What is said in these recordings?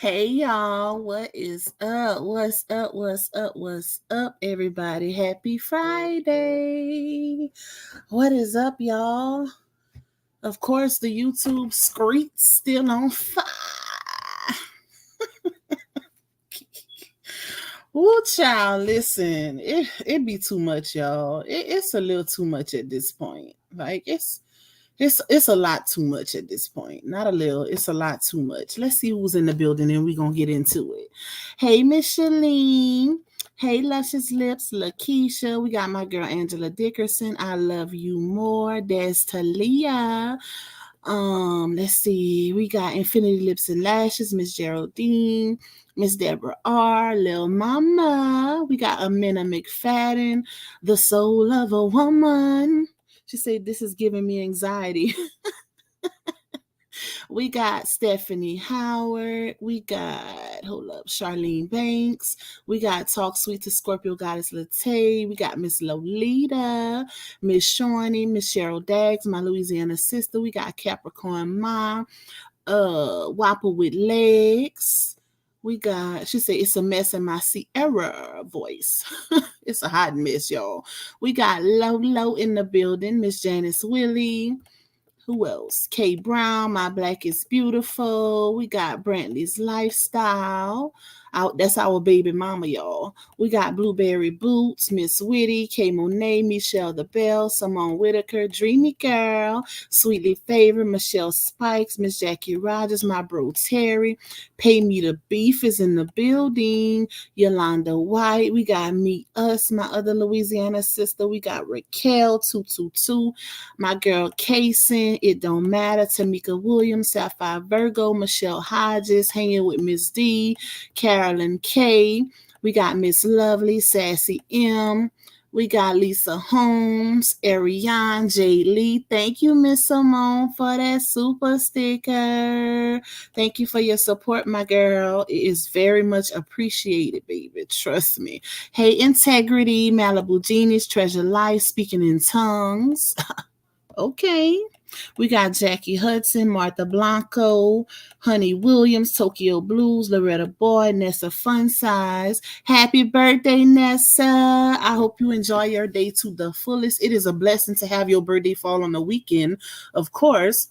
Hey y'all, what is up? What's up? What's up? What's up, everybody? Happy Friday. What is up, y'all? Of course, the YouTube streets still on fire. Ooh, child, listen, it be too much, y'all. It's a little too much at this point. Like it's a lot too much at this point. Not a little, it's a lot too much. Let's see who's in the building and we're gonna get into it. Hey Micheline. Hey Luscious Lips, Lakeisha. We got my girl Angela Dickerson. I love you more. There's Talia. Let's see. We got Infinity Lips and Lashes, Miss Geraldine, Miss Deborah R, Lil Mama. We got Amina McFadden, the soul of a woman. She said, "This is giving me anxiety." We got Stephanie Howard. We got, hold up, Charlene Banks. We got Talk Sweet to Scorpio Goddess Latte. We got Miss Lolita, Miss Shawnee, Miss Cheryl Daggs, my Louisiana sister. We got Capricorn Ma, Whopper with Legs. We got, she said, it's a mess in my Sierra voice. It's a hot mess, y'all. We got Lolo in the building, Miss Janice Willie. Who else? Kay Brown, My Black is Beautiful. We got Brantley's Lifestyle. That's our baby mama, y'all. We got Blueberry Boots, Miss Whitty, Kay Monet, Michelle the Bell, Simone Whitaker, Dreamy Girl, Sweetly Favored, Michelle Spikes, Miss Jackie Rogers, my bro Terry. Pay Me the Beef is in the building. Yolanda White. We got Meet Us, my other Louisiana sister. We got Raquel 222. My girl Kaysen, It Don't Matter, Tamika Williams, Sapphire Virgo, Michelle Hodges, Hanging with Miss D, Carolyn K. We got Miss Lovely, Sassy M. We got Lisa Holmes, Ariane, J. Lee. Thank you, Miss Simone, for that super sticker. Thank you for your support, my girl. It is very much appreciated, baby. Trust me. Hey, Integrity, Malibu Genius, Treasure Life, Speaking in Tongues. Okay. We got Jackie Hudson, Martha Blanco, Honey Williams, Tokyo Blues, Loretta Boy, Nessa Fun Size. Happy birthday, Nessa. I hope you enjoy your day to the fullest. It is a blessing to have your birthday fall on the weekend, of course.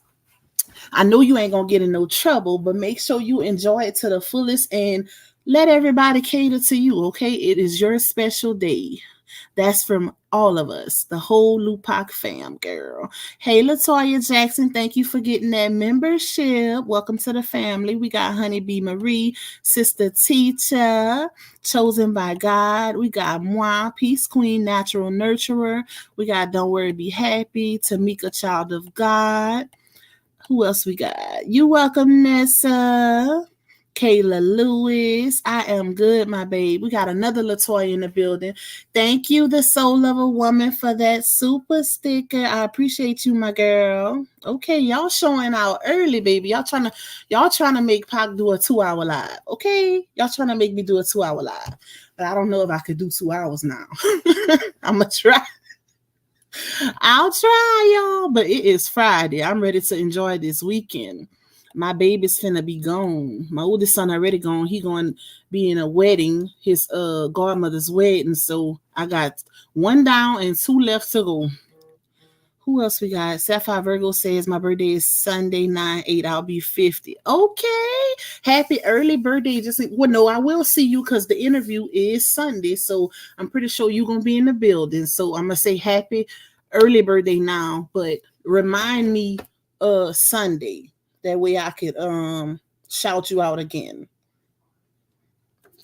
I know you ain't going to get in no trouble, but make sure you enjoy it to the fullest and let everybody cater to you, okay? It is your special day. That's from all of us, the whole Lupac fam, girl. Hey, Latoya Jackson, thank you for getting that membership. Welcome to the family. We got Honeybee Marie, Sister Teacher, Chosen by God. We got Moi, Peace Queen, Natural Nurturer. We got Don't Worry, Be Happy, Tamika, Child of God. Who else we got? You welcome, Nessa. Kayla Lewis. I am good, my babe. We got another Latoya in the building. Thank you, the soul of a woman, for that super sticker. I appreciate you, my girl. Okay, y'all showing out early, baby. Y'all trying to make Pac do a 2-hour live. Okay? Y'all trying to make me do a 2-hour live. But I don't know if I could do 2 hours now. I'ma try. I'll try, y'all. But it is Friday. I'm ready to enjoy this weekend. My baby's finna be gone. My oldest son already gone. He going to be in a wedding, his godmother's wedding. So I got one down and 2 left to go. Who else we got? Sapphire Virgo says my birthday is Sunday 9/8. I'll be 50. Okay. Happy early birthday. No, I will see you because the interview is Sunday. So I'm pretty sure you're gonna be in the building. So I'm gonna say happy early birthday now, but remind me Sunday. That way I could shout you out again.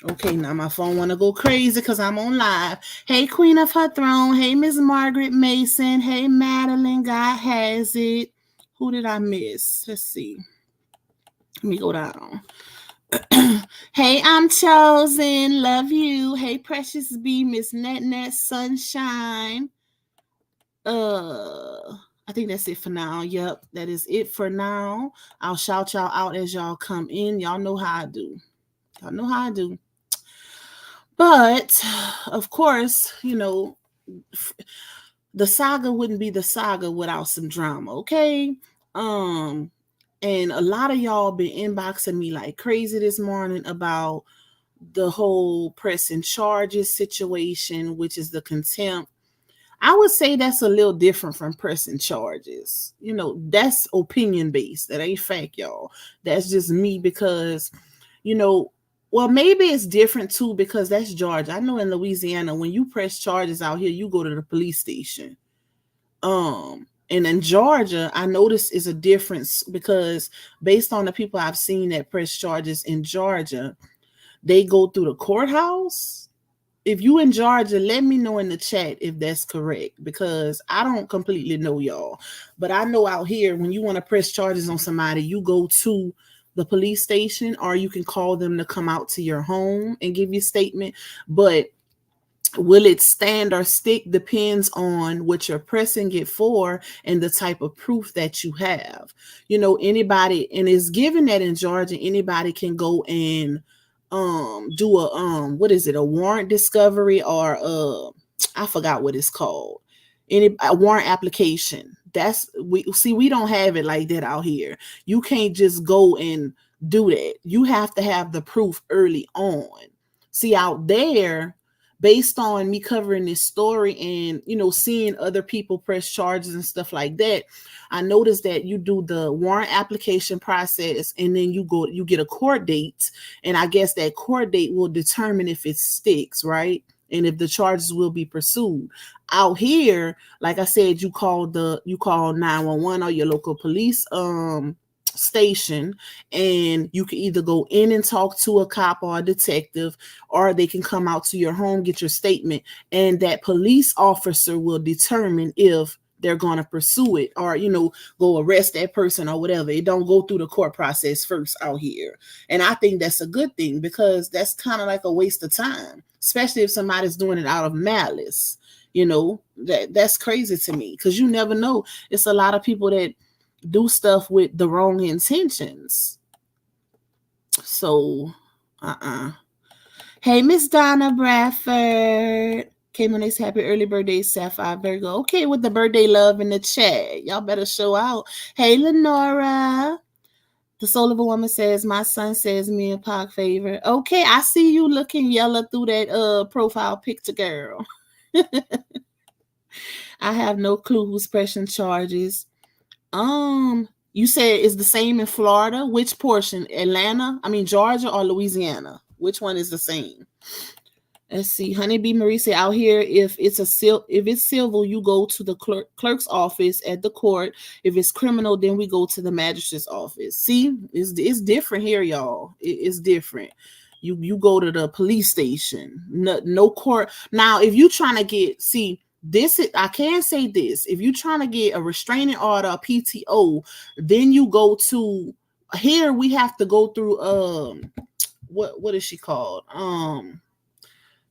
Okay, now my phone want to go crazy because I'm on live. Hey, Queen of Her Throne. Hey, Miss Margaret Mason. Hey, Madeline. God has it. Who did I miss? Let's see. Let me go down. Hey, I'm Chosen. Love you. Hey, Precious B. Miss Net Sunshine. I think that's it for now. Yep, that is it for now. I'll shout y'all out as y'all come in. Y'all know how I do. Y'all know how I do. But of course, the saga wouldn't be the saga without some drama, okay? And a lot of y'all been inboxing me like crazy this morning about the whole pressing charges situation, which is the contempt. I would say that's a little different from pressing charges. You know, that's opinion based. That ain't fact, y'all. That's just me because, you know, well, maybe it's different too because that's Georgia. I know in Louisiana, when you press charges out here, you go to the police station. And in Georgia, I noticed is a difference because based on the people I've seen that press charges in Georgia, they go through the courthouse. If you in Georgia, let me know in the chat if that's correct because I don't completely know y'all. But I know out here when you want to press charges on somebody, you go to the police station or you can call them to come out to your home and give you a statement. But will it stand or stick depends on what you're pressing it for and the type of proof that you have. You know, anybody, and it's given that in Georgia, anybody can go and do a what is it, a warrant discovery or I forgot what it's called, a warrant application. That's we don't have it like that out here. You can't just go and do that. You have to have the proof early on. See, out there, based on me covering this story and seeing other people press charges and stuff like that, I noticed that you do the warrant application process and then you get a court date, and I guess that court date will determine if it sticks, right? And if the charges will be pursued. Out here, like I said, you call 911 or your local police station, and you can either go in and talk to a cop or a detective, or they can come out to your home, get your statement, and that police officer will determine if they're going to pursue it or go arrest that person or whatever. It don't go through the court process first out here, and I think that's a good thing because that's kind of like a waste of time, especially if somebody's doing it out of malice. That's crazy to me because you never know. It's a lot of people that do stuff with the wrong intentions. So, Hey, Miss Donna Bradford. Came on this happy early birthday, Sapphire Virgo. Okay, with the birthday love in the chat. Y'all better show out. Hey, Lenora. The Soul of a Woman says, my son says me and Pac favorite. Okay, I see you looking yellow through that profile picture, girl. I have no clue who's pressing charges. You said it's the same in Florida. Which portion? Georgia or Louisiana? Which one is the same? Let's see. Honeybee Marie said out here, if it's civil, you go to the clerk's office at the court. If it's criminal, then we go to the magistrate's office. See, it's different here, y'all. It's different. You go to the police station. No court. Now, if you trying to get I can say this. If you're trying to get a restraining order, a PTO, then you go to here. We have to go through what is she called?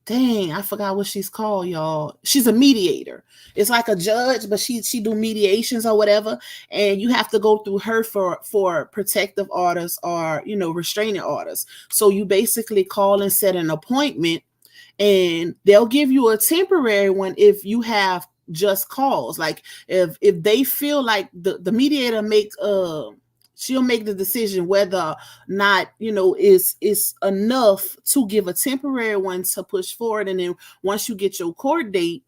Dang, I forgot what she's called, y'all. She's a mediator. It's like a judge, but she do mediations or whatever, and you have to go through her for protective orders or restraining orders. So you basically call and set an appointment, and they'll give you a temporary one if you have just cause. Like if they feel like the mediator she'll make the decision whether or not is enough to give a temporary one to push forward, and then once you get your court date,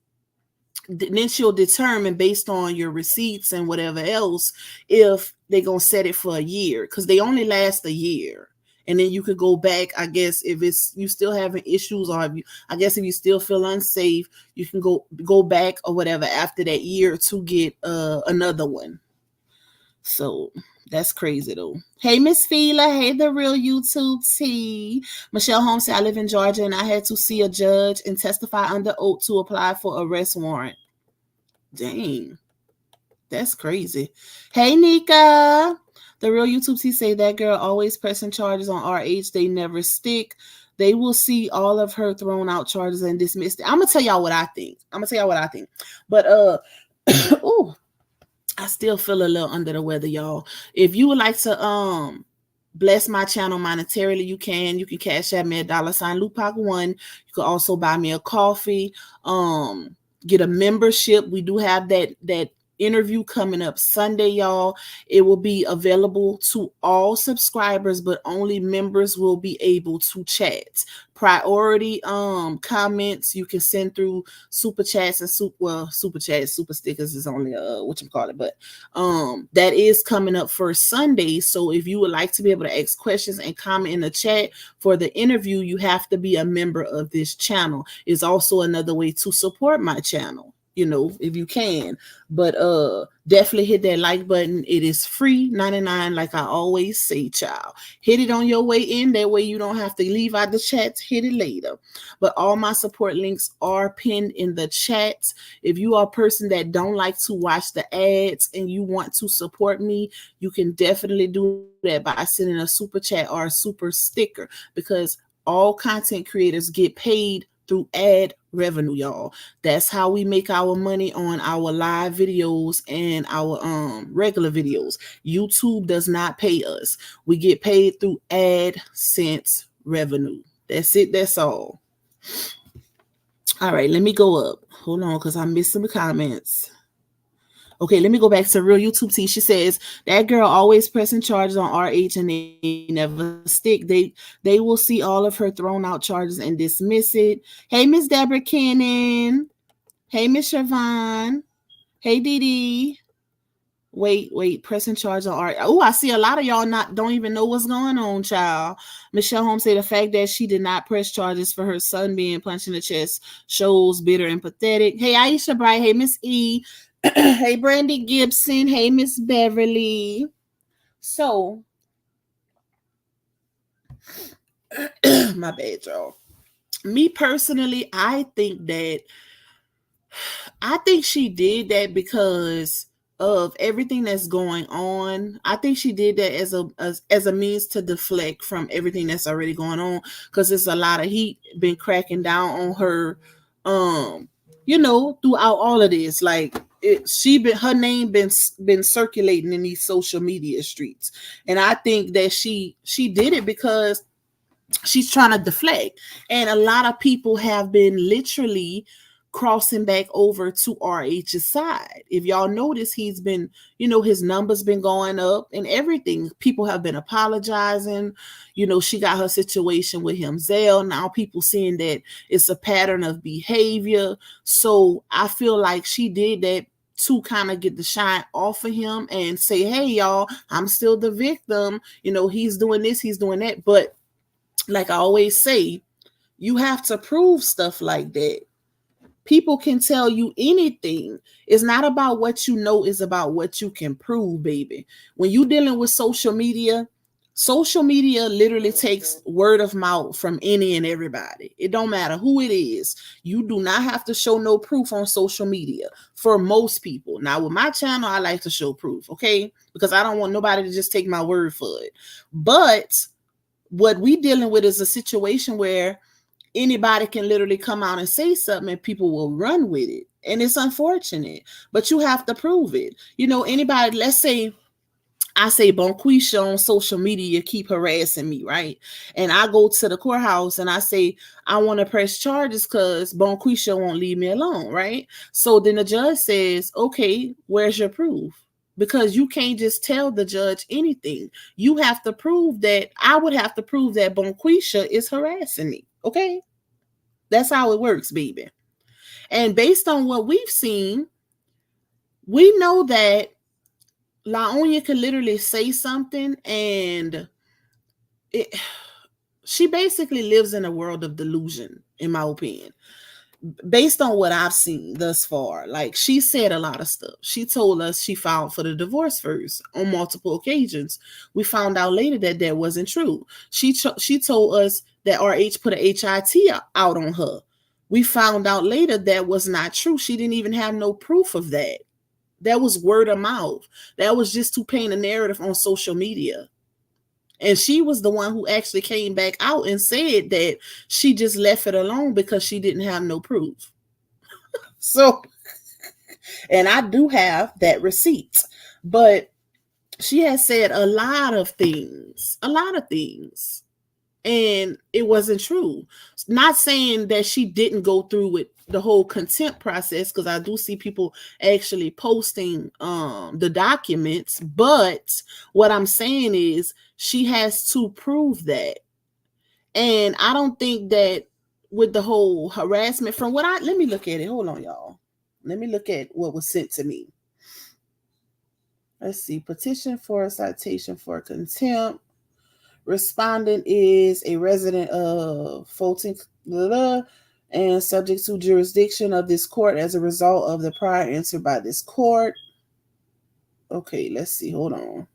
then she'll determine based on your receipts and whatever else if they're gonna set it for a year, because they only last a year. And then you could go back, I guess, if you still having issues, or if you still feel unsafe, you can go back or whatever after that year to get another one. So that's crazy though. Hey, Miss Fela. Hey, the real YouTube T. Michelle Holmes said, I live in Georgia and I had to see a judge and testify under oath to apply for arrest warrant. Dang. That's crazy. Hey, Nika. The real YouTube T say that girl always pressing charges on RH. They never stick. They will see all of her thrown out charges and dismissed. I'm gonna tell y'all what I think. But oh, I still feel a little under the weather, y'all. If you would like to bless my channel monetarily, you can cash at me at $Lupac1. You can also buy me a coffee, get a membership. We do have that interview coming up Sunday, y'all. It will be available to all subscribers, but only members will be able to chat. Priority comments you can send through super chats and super chats, super stickers is only what you call it, but that is coming up for Sunday. So if you would like to be able to ask questions and comment in the chat for the interview, you have to be a member of this channel. It's also another way to support my channel, you know, if you can. But definitely hit that like button. It is free 99, like I always say, child. Hit it on your way in, that way you don't have to leave out the chats. Hit it later. But all my support links are pinned in the chats. If you are a person that don't like to watch the ads and you want to support me, you can definitely do that by sending a super chat or a super sticker, because all content creators get paid through ad revenue, y'all. That's how we make our money on our live videos and our regular videos. YouTube does not pay us. We get paid through AdSense revenue. That's it. That's all. All right, let me go up. Hold on, because I missed some comments. Okay, let me go back to Real YouTube T. She says, that girl always pressing charges on RH and they never stick. They will see all of her thrown out charges and dismiss it. Hey, Miss Deborah Cannon. Hey, Miss Siobhan. Hey, Dee Dee. Wait, pressing charge on art. Oh, I see a lot of y'all don't even know what's going on, child. Michelle Holmes said the fact that she did not press charges for her son being punched in the chest shows bitter and pathetic. Hey, Aisha Bright. Hey, Miss E. Hey, Brandy Gibson. Hey, Miss Beverly. So, my bad, y'all. Me personally, I think she did that because of everything that's going on. I think she did that as a means to deflect from everything that's already going on, because there's a lot of heat been cracking down on her, you know, throughout all of this. Like, her name been circulating in these social media streets, and I think that she did it because she's trying to deflect. And a lot of people have been literally crossing back over to RH's side. If y'all notice, he's been, you know, his numbers been going up and everything. People have been apologizing. You know, she got her situation with him, Zell. Now people seeing that it's a pattern of behavior. So I feel like she did that to kind of get the shine off of him and say, hey, y'all, I'm still the victim. You know, he's doing this, he's doing that. But like I always say, you have to prove stuff like that. People can tell you anything. It's not about what you know, it's about what you can prove, baby. When you're dealing with social media literally takes word of mouth from any and everybody. It don't matter who it is. You do not have to show no proof on social media for most people. Now, with my channel, I like to show proof, okay? Because I don't want nobody to just take my word for it. But what we dealing with is a situation where anybody can literally come out and say something and people will run with it. And it's unfortunate, but you have to prove it. You know, anybody, let's say I say Bonquisha on social media keep harassing me, right? And I go to the courthouse and I say, I want to press charges because Bonquisha won't leave me alone, right? So then the judge says, okay, where's your proof? Because you can't just tell the judge anything. You have to prove that, I would have to prove that Bonquisha is harassing me, okay? That's how it works, baby. And based on what we've seen, we know that Laonia could literally say something and she basically lives in a world of delusion, in my opinion. Based on what I've seen thus far, like she said a lot of stuff. She told us she filed for the divorce first on multiple occasions. We found out later that that wasn't true. She told us that RH put a HIT out on her. We found out later that was not true. She didn't even have no proof of that. That was word of mouth. That was just to paint a narrative on social media. And she was the one who actually came back out and said that she just left it alone because she didn't have no proof. So, and I do have that receipt, but she has said a lot of things. and it wasn't true. Not saying that she didn't go through with the whole contempt process, because I do see people actually posting the documents, but what I'm saying is she has to prove that. And I don't think that with the whole harassment, from what let me look at it. Hold on, y'all. Let me look at what was sent to me. Let's see. Petition for a citation for contempt. Respondent is a resident of Fulton, and subject to jurisdiction of this court as a result of the prior answer by this court. Okay, let's see. Hold on.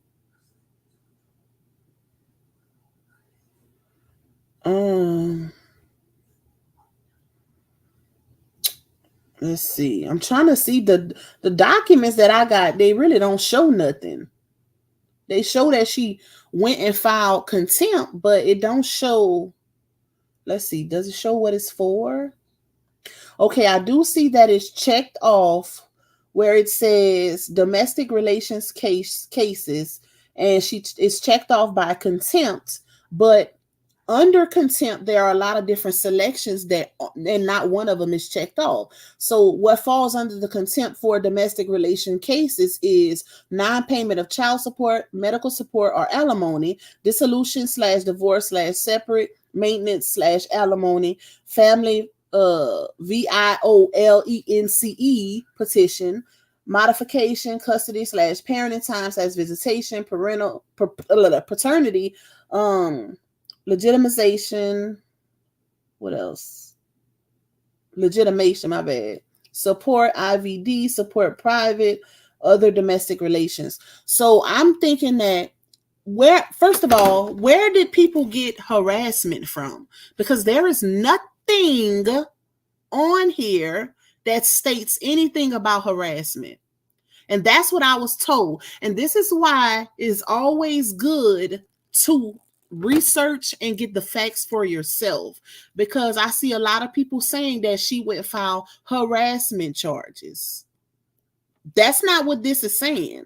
Let's see. I'm trying to see the documents that I got. They really don't show nothing. They show that she went and filed contempt, but it don't show. Let's see. Does it show what it's for? Okay, I do see that it's checked off where it says domestic relations cases, and it's checked off by contempt, but under contempt, there are a lot of different selections and not one of them is checked off. So what falls under the contempt for domestic relation cases is non-payment of child support, medical support, or alimony, dissolution / divorce / separate, maintenance / alimony, family violence petition, modification, custody / parenting time / visitation, paternity, legitimization, what else? Legitimation, my bad. Support IVD, support private, other domestic relations. So I'm thinking that first of all, where did people get harassment from? Because there is nothing on here that states anything about harassment. And that's what I was told. And this is why it's always good to research and get the facts for yourself, because I see a lot of people saying that she would file harassment charges. That's not what this is saying.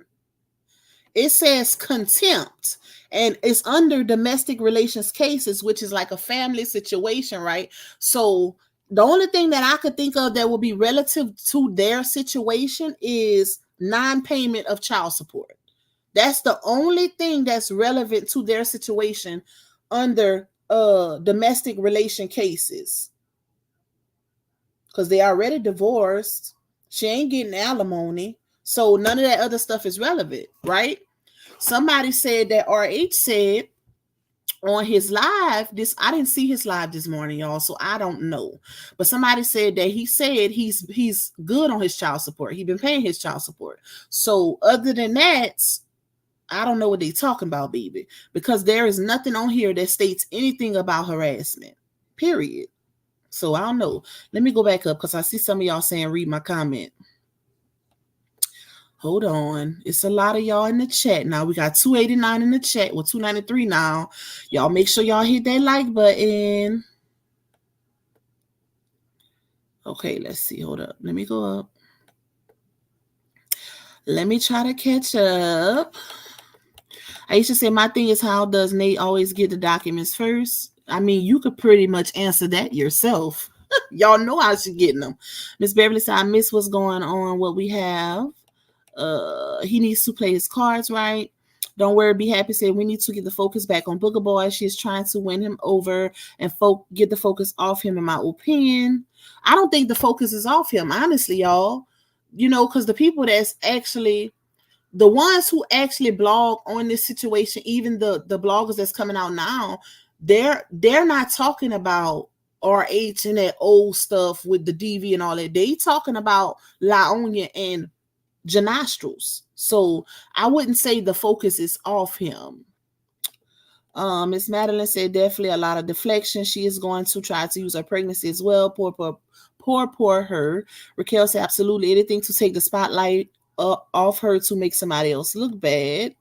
It says contempt, and it's under domestic relations cases, which is like a family situation, right? So the only thing that I could think of that will be relative to their situation is non-payment of child support. That's the only thing that's relevant to their situation under domestic relation cases. Because they already divorced. She ain't getting alimony. So none of that other stuff is relevant, right? Somebody said that RH said on his live, I didn't see his live this morning, y'all, so I don't know. But somebody said that he said he's good on his child support. He's been paying his child support. So other than that, I don't know what they're talking about, baby, because there is nothing on here that states anything about harassment, period. So I don't know. Let me go back up because I see some of y'all saying read my comment. Hold on. It's a lot of y'all in the chat now. We got 289 in the chat. Well, 293 now. Y'all make sure y'all hit that like button. Okay, let's see. Hold up. Let me go up. Let me try to catch up. I used to say my thing is, how does Nate always get the documents first? I mean, you could pretty much answer that yourself. Y'all know how she's getting them. Miss Beverly said, I miss what's going on, what we have. He needs to play his cards right. Don't worry, be happy. Said we need to get the focus back on Booger Boy. She's trying to win him over and get the focus off him, in my opinion. I don't think the focus is off him, honestly, y'all. You know, because the people that's actually the ones who actually blog on this situation, even the bloggers that's coming out now, they're not talking about RH and that old stuff with the DV and all that. They talking about Laonia and Janostrals. So I wouldn't say the focus is off him. Miss Madeline said definitely a lot of deflection. She is going to try to use her pregnancy as well. Poor her. Raquel said absolutely anything to take the spotlight off her to make somebody else look bad.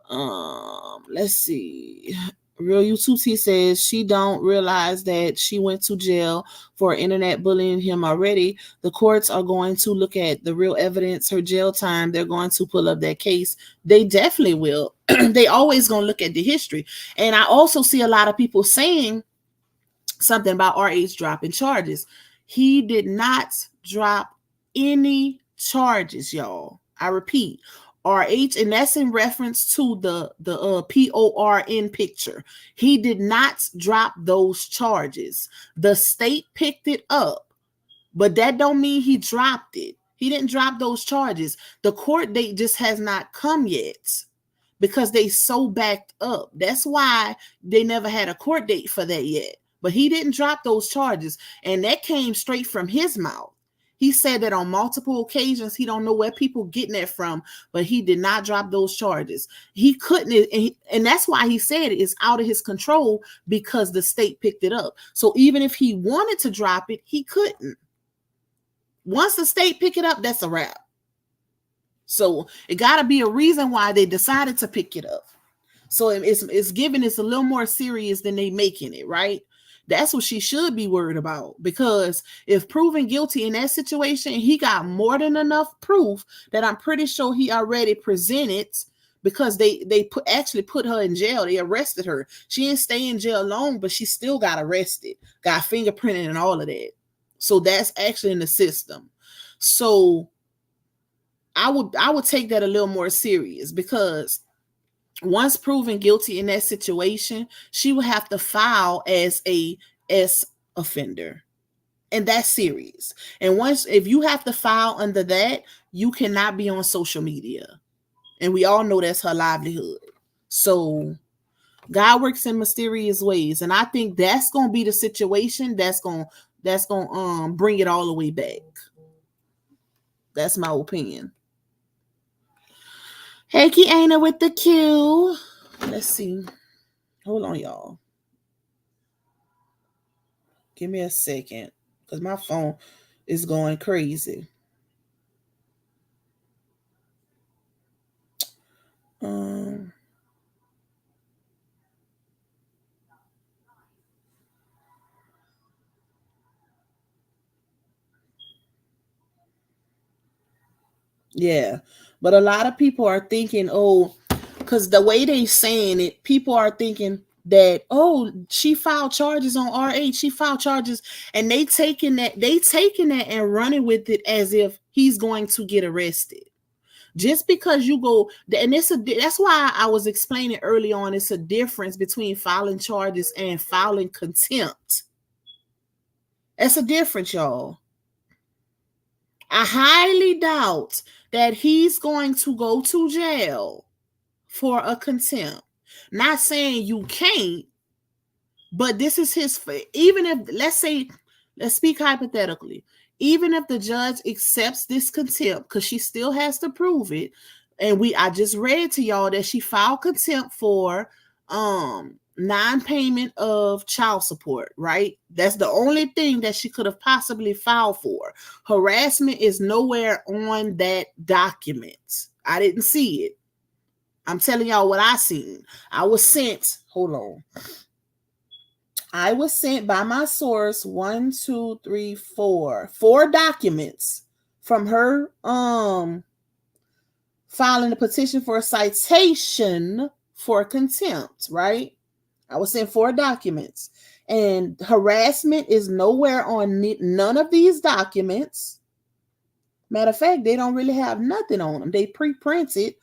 Let's see. Real YouTube T says she don't realize that she went to jail for internet bullying him already. The courts are going to look at the real evidence, her jail time. They're going to pull up that case. They definitely will. They always going to look at the history. And I also see a lot of people saying something about RH dropping charges. He did not drop any charges, y'all. I repeat, RH, and that's in reference to the PORN picture. He did not drop those charges. The state picked it up, but that don't mean he dropped it. He didn't drop those charges. The court date just has not come yet because they so backed up. That's why they never had a court date for that yet. But he didn't drop those charges, and that came straight from his mouth. He said that on multiple occasions. He don't know where people getting that from, but he did not drop those charges. He couldn't, and that's why he said it's out of his control because the state picked it up. So even if he wanted to drop it, he couldn't. Once the state pick it up, that's a wrap. So it got to be a reason why they decided to pick it up. So it's giving it's a little more serious than they making it, right? That's what she should be worried about, because if proven guilty in that situation, he got more than enough proof that I'm pretty sure he already presented, because they actually put her in jail. They arrested her. She didn't stay in jail long, but she still got arrested, got fingerprinted and all of that. So that's actually in the system. So I would take that a little more serious, because once proven guilty in that situation, she will have to file as a S offender. And that's serious. And if you have to file under that, you cannot be on social media. And we all know that's her livelihood. So God works in mysterious ways. And I think that's going to be the situation that's going to bring it all the way back. That's my opinion. Hey, Kiana with the Q. Let's see. Hold on, y'all. Give me a second, because my phone is going crazy. Yeah, but a lot of people are thinking, oh, because the way they saying it, people are thinking that, oh, she filed charges on RH. She filed charges, and they taking that and running with it as if he's going to get arrested. Just because you go, and that's why I was explaining early on, it's a difference between filing charges and filing contempt. That's a difference, y'all. I highly doubt that he's going to go to jail for a contempt. Not saying you can't, but this is his, even if, let's speak hypothetically, even if the judge accepts this contempt, because she still has to prove it, and I just read to y'all that she filed contempt for non-payment of child support, right? That's the only thing that she could have possibly filed for. Harassment is nowhere on that document. I didn't see it. I'm telling y'all what I seen. I was sent by my source 4 documents from her filing a petition for a citation for contempt, right? I was sent 4 documents, and harassment is nowhere on none of these documents. Matter of fact, they don't really have nothing on them. They pre-printed,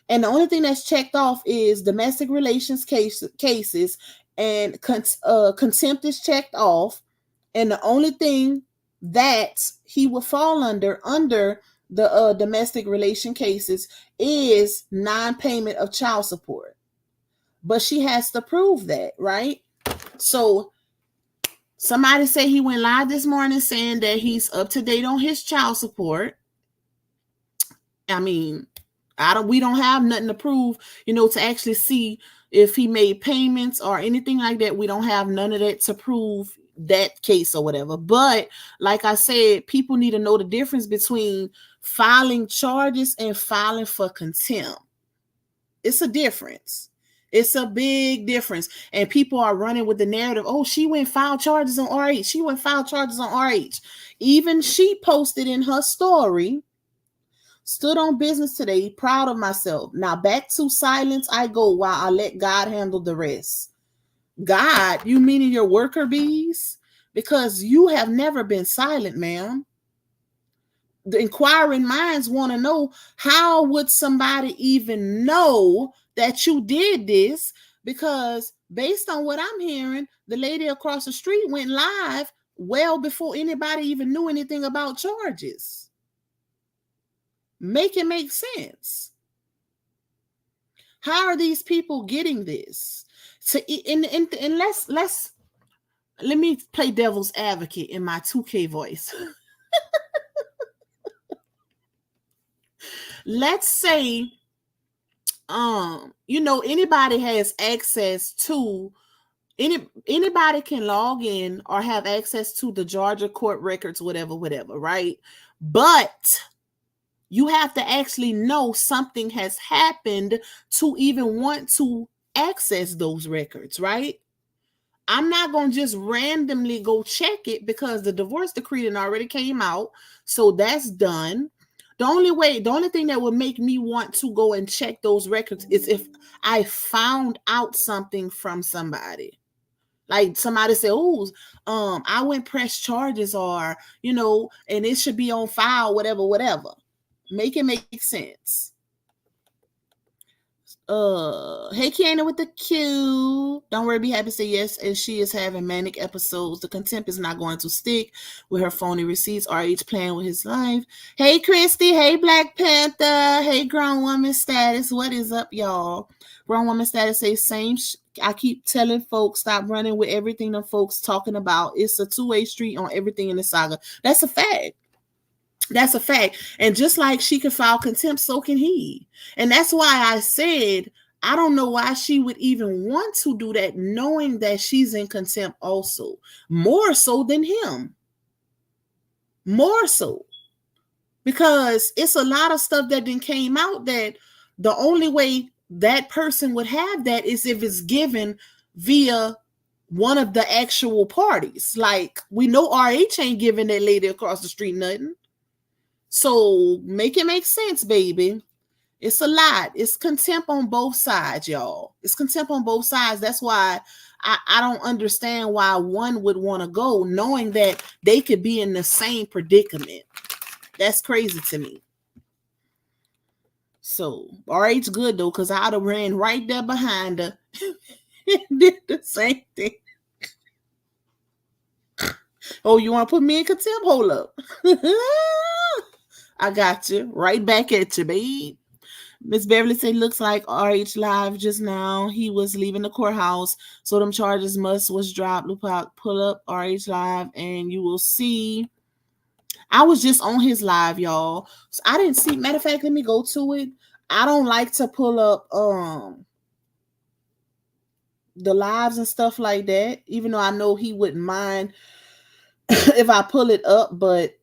and the only thing that's checked off is domestic relations cases, and contempt is checked off. And the only thing that he will fall under the domestic relation cases is non-payment of child support. But she has to prove that, right? So somebody say he went live this morning saying that he's up to date on his child support. I mean, we don't have nothing to prove, to actually see if he made payments or anything like that. We don't have none of that to prove that case or whatever. But like I said, people need to know the difference between filing charges and filing for contempt. It's a difference. It's a big difference. And people are running with the narrative, oh, she went file charges on RH. She went file charges on RH. Even she posted in her story, stood on business today, proud of myself. Now back to silence I go while I let God handle the rest. God, you meaning your worker bees? Because you have never been silent, ma'am. The inquiring minds want to know, how would somebody even know that you did this? Because based on what I'm hearing, the lady across the street went live well before anybody even knew anything about charges. Make it make sense. How are these people getting this? So, and let me play devil's advocate in my 2K voice. Let's say, anybody has access to anybody can log in or have access to the Georgia court records, whatever, right? But you have to actually know something has happened to even want to access those records, right? I'm not going to just randomly go check it because the divorce decree already came out. So that's done. The only thing that would make me want to go and check those records is if I found out something from somebody. Like somebody said, oh, I went press charges, or, and it should be on file, whatever. Make it make sense. Hey, Kiana with the Q. Don't worry, be happy to say yes. And she is having manic episodes. The contempt is not going to stick with her phony receipts. RH playing with his life. Hey, Christy. Hey, Black Panther. Hey, Grown Woman Status. What is up, y'all? Grown Woman Status says same. I keep telling folks, stop running with everything the folks talking about. It's a two-way street on everything in the saga. That's a fact. That's a fact. And just like she can file contempt, so can he. And that's why I said, I don't know why she would even want to do that, knowing that she's in contempt also. More so than him. More so. Because it's a lot of stuff that then came out that the only way that person would have that is if it's given via one of the actual parties. Like, we know RH ain't giving that lady across the street nothing. So make it make sense, baby. It's a lot. It's contempt on both sides, y'all. It's contempt on both sides. That's why I don't understand why one would want to go knowing that they could be in the same predicament. That's crazy to me. So RH good though, because I'd have ran right there behind her and did the same thing. Oh, you want to put me in contempt? Hold up. I got you. Right back at you, babe. Miss Beverly said, looks like RH live just now. He was leaving the courthouse, so them charges was dropped. Lupac, pull up RH live, and you will see. I was just on his live, y'all. So I didn't see. Matter of fact, let me go to it. I don't like to pull up the lives and stuff like that, even though I know he wouldn't mind if I pull it up, but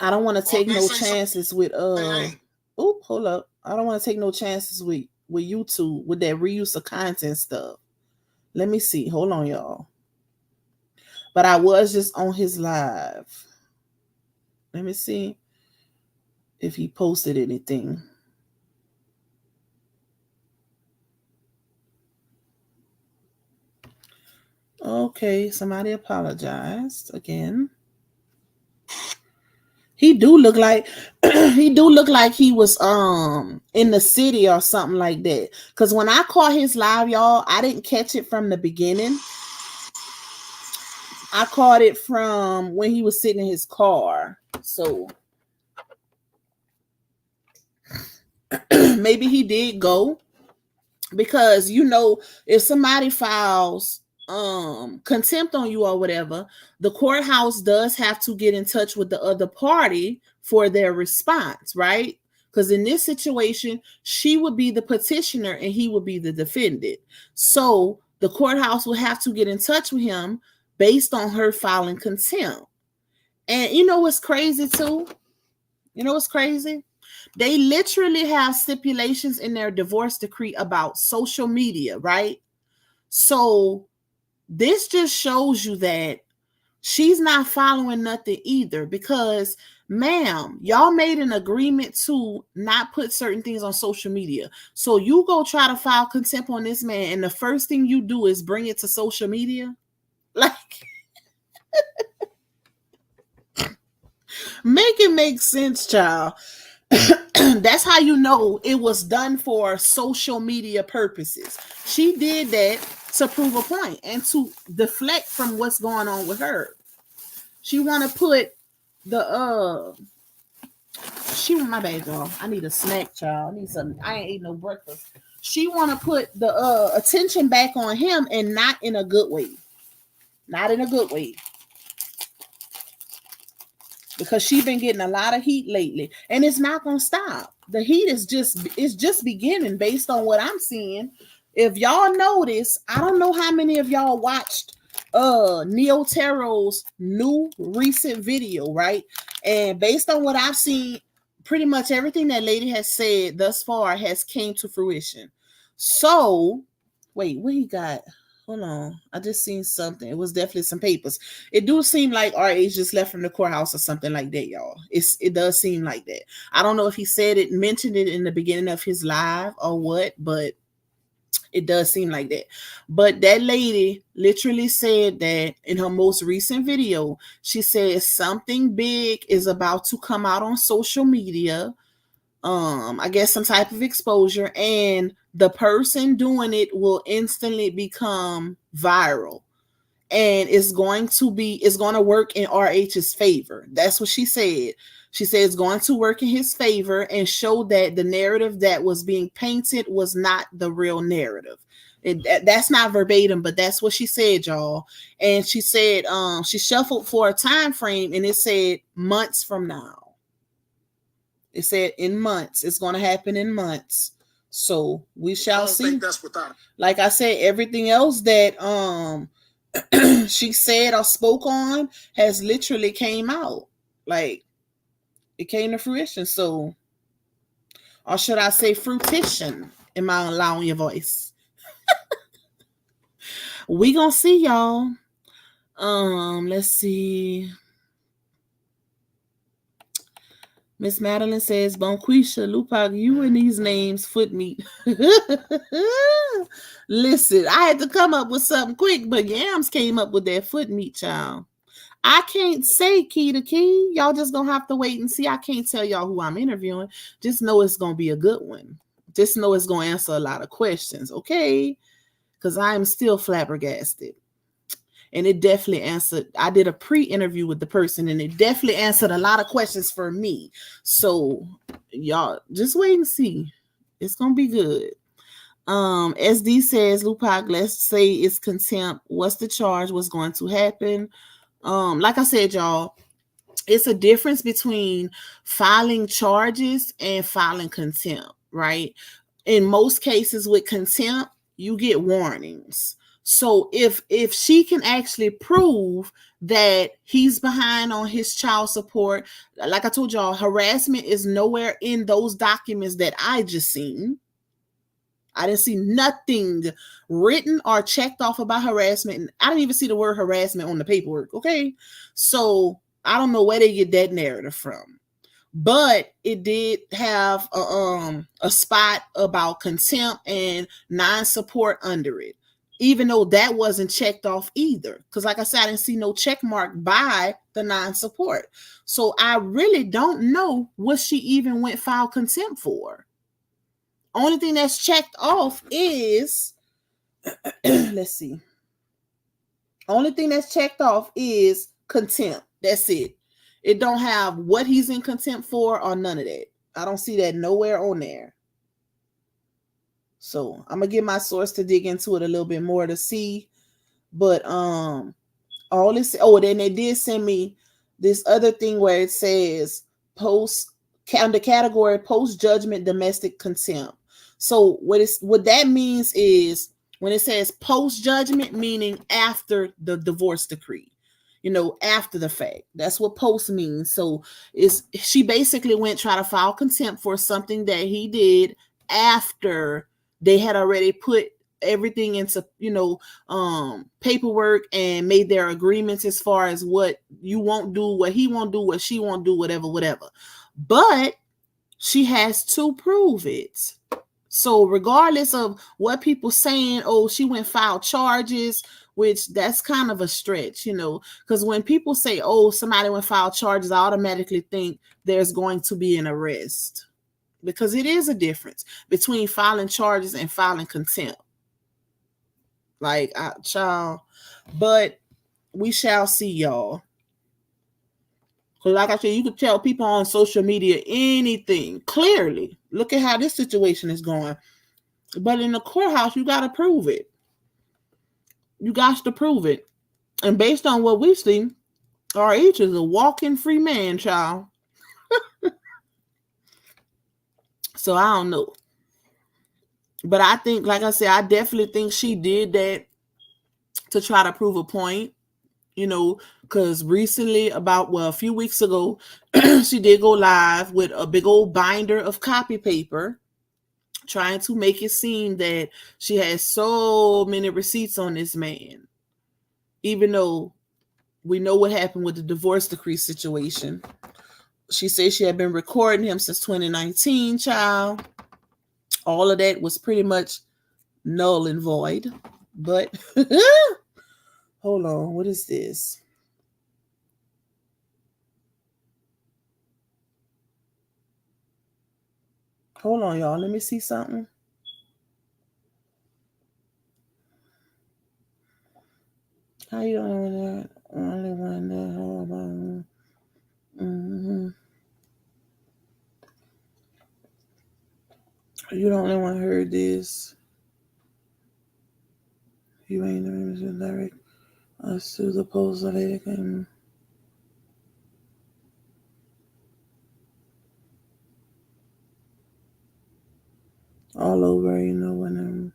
I don't want to take no chances with hold up. I don't want to take no chances with YouTube with that reuse of content stuff. Let me see. Hold on, y'all. But I was just on his live. Let me see if he posted anything. Okay, somebody apologized again. He do look like he was in the city or something like that. Because when I caught his live, y'all, I didn't catch it from the beginning. I caught it from when he was sitting in his car. So maybe he did go. Because if somebody files contempt on you or whatever, the courthouse does have to get in touch with the other party for their response, right? Because in this situation, she would be the petitioner and he would be the defendant. So the courthouse will have to get in touch with him based on her filing contempt. And you know what's crazy too? You know what's crazy? They literally have stipulations in their divorce decree about social media, right? So this just shows you that she's not following nothing either, because ma'am, y'all made an agreement to not put certain things on social media. So you go try to file contempt on this man, and the first thing you do is bring it to social media? Like, make it make sense, child. That's how you know it was done for social media purposes. She did that to prove a point and to deflect from what's going on with her. She want to put the my bad, y'all. I need a snack, child. I need something. I ain't eating no breakfast. She want to put the attention back on him, and not in a good way. Not in a good way. Because she's been getting a lot of heat lately, and it's not gonna stop. The heat is just beginning based on what I'm seeing. If y'all notice, I don't know how many of y'all watched Neo Taro's new recent video, right? And based on what I've seen, pretty much everything that lady has said thus far has came to fruition. So, wait, what he got? Hold on. I just seen something. It was definitely some papers. It do seem like RH just left from the courthouse or something like that, y'all. It does seem like that. I don't know if he mentioned it in the beginning of his live or what, but it does seem like that. But that lady literally said that in her most recent video, she said something big is about to come out on social media. I guess some type of exposure, and the person doing it will instantly become viral, and it's going to work in RH's favor. That's what she said. She said it's going to work in his favor and show that the narrative that was being painted was not the real narrative. That's not verbatim, but that's what she said, y'all. And she said she shuffled for a time frame, and it said months from now. It said in months. It's going to happen in months. So we shall see. That's without. Like I said, everything else that she said or spoke on has literally came out. Like, it came to fruition. So, or should I say fruition? Am I allowing your voice? We gonna see, y'all. Let's see. Miss Madeline says, Bonquisha, Lupac, you and these names, foot meat. Listen, I had to come up with something quick, but Yams came up with that foot meat, child. I can't say key to key. Y'all just gonna have to wait and see. I can't tell y'all who I'm interviewing. Just know it's gonna be a good one. Just know it's gonna answer a lot of questions, okay? Because I am still flabbergasted. And it definitely answered. I did a pre-interview with the person, and it definitely answered a lot of questions for me. So y'all just wait and see. It's gonna be good. SD says, Lupac, let's say it's contempt. What's the charge? What's going to happen? Like I said, y'all, it's a difference between filing charges and filing contempt, right? In most cases with contempt, you get warnings. So if she can actually prove that he's behind on his child support, like I told y'all, harassment is nowhere in those documents that I just seen. I didn't see nothing written or checked off about harassment. I didn't even see the word harassment on the paperwork, okay? So I don't know where they get that narrative from. But it did have a spot about contempt and non-support under it, even though that wasn't checked off either. Because like I said, I didn't see no check mark by the non-support. So I really don't know what she even went file contempt for. Only thing that's checked off is, let's see. Only thing that's checked off is contempt. That's it. It don't have what he's in contempt for or none of that. I don't see that nowhere on there. So I'm gonna get my source to dig into it a little bit more to see. But all this. Oh, then they did send me this other thing where it says under category post judgment domestic contempt. So what that means is when it says post judgment, meaning after the divorce decree. after the fact. That's what post means. So she basically went try to file contempt for something that he did after they had already put everything into paperwork and made their agreements as far as what you won't do, what he won't do, what she won't do, whatever. But she has to prove it. So regardless of what people saying, oh, she went file charges, which that's kind of a stretch, because when people say, oh, somebody went file charges, I automatically think there's going to be an arrest, because it is a difference between filing charges and filing contempt. Like, child, but we shall see, y'all. Because like I said, you could tell people on social media anything clearly. Look at how this situation is going. But in the courthouse, you got to prove it. You got to prove it. And based on what we see, RH is a walking free man, child. So I don't know. But I think, like I said, I definitely think she did that to try to prove a point. Because recently, a few weeks ago, she did go live with a big old binder of copy paper, trying to make it seem that she has so many receipts on this man, even though we know what happened with the divorce decree situation. She said she had been recording him since 2019, child. All of that was pretty much null and void. But hold on, what is this? Hold on, y'all. Let me see something. How you doing? Only one that. Mm-hmm. You the only one heard this. You ain't the direct us to the post of it and all over, when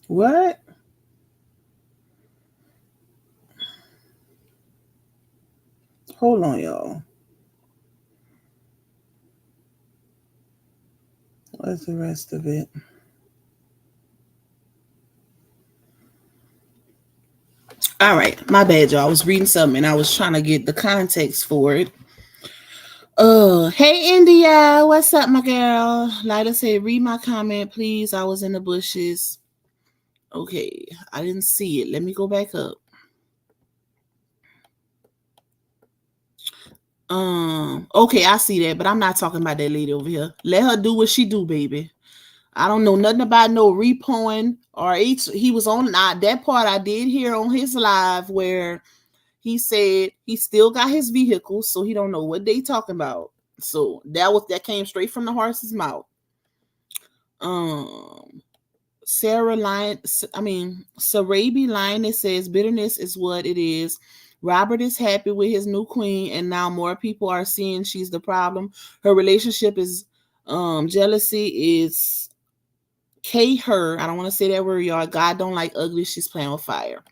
what? Hold on, y'all. What's the rest of it? All right, my bad, y'all. I was reading something and I was trying to get the context for it. Hey India, what's up, my girl? Lila said, read my comment, please. I was in the bushes. Okay, I didn't see it. Let me go back up. Okay, I see that, but I'm not talking about that lady over here. Let her do what she do, baby. I don't know nothing about no repoing or he was on that part I did hear on his live where he said he still got his vehicle, so he don't know what they talking about. So that came straight from the horse's mouth. Sarabi Lioness says bitterness is what it is. Robert is happy with his new queen, and now more people are seeing she's the problem. Her relationship is jealousy is her. I don't want to say that word, y'all. God don't like ugly. She's playing with fire.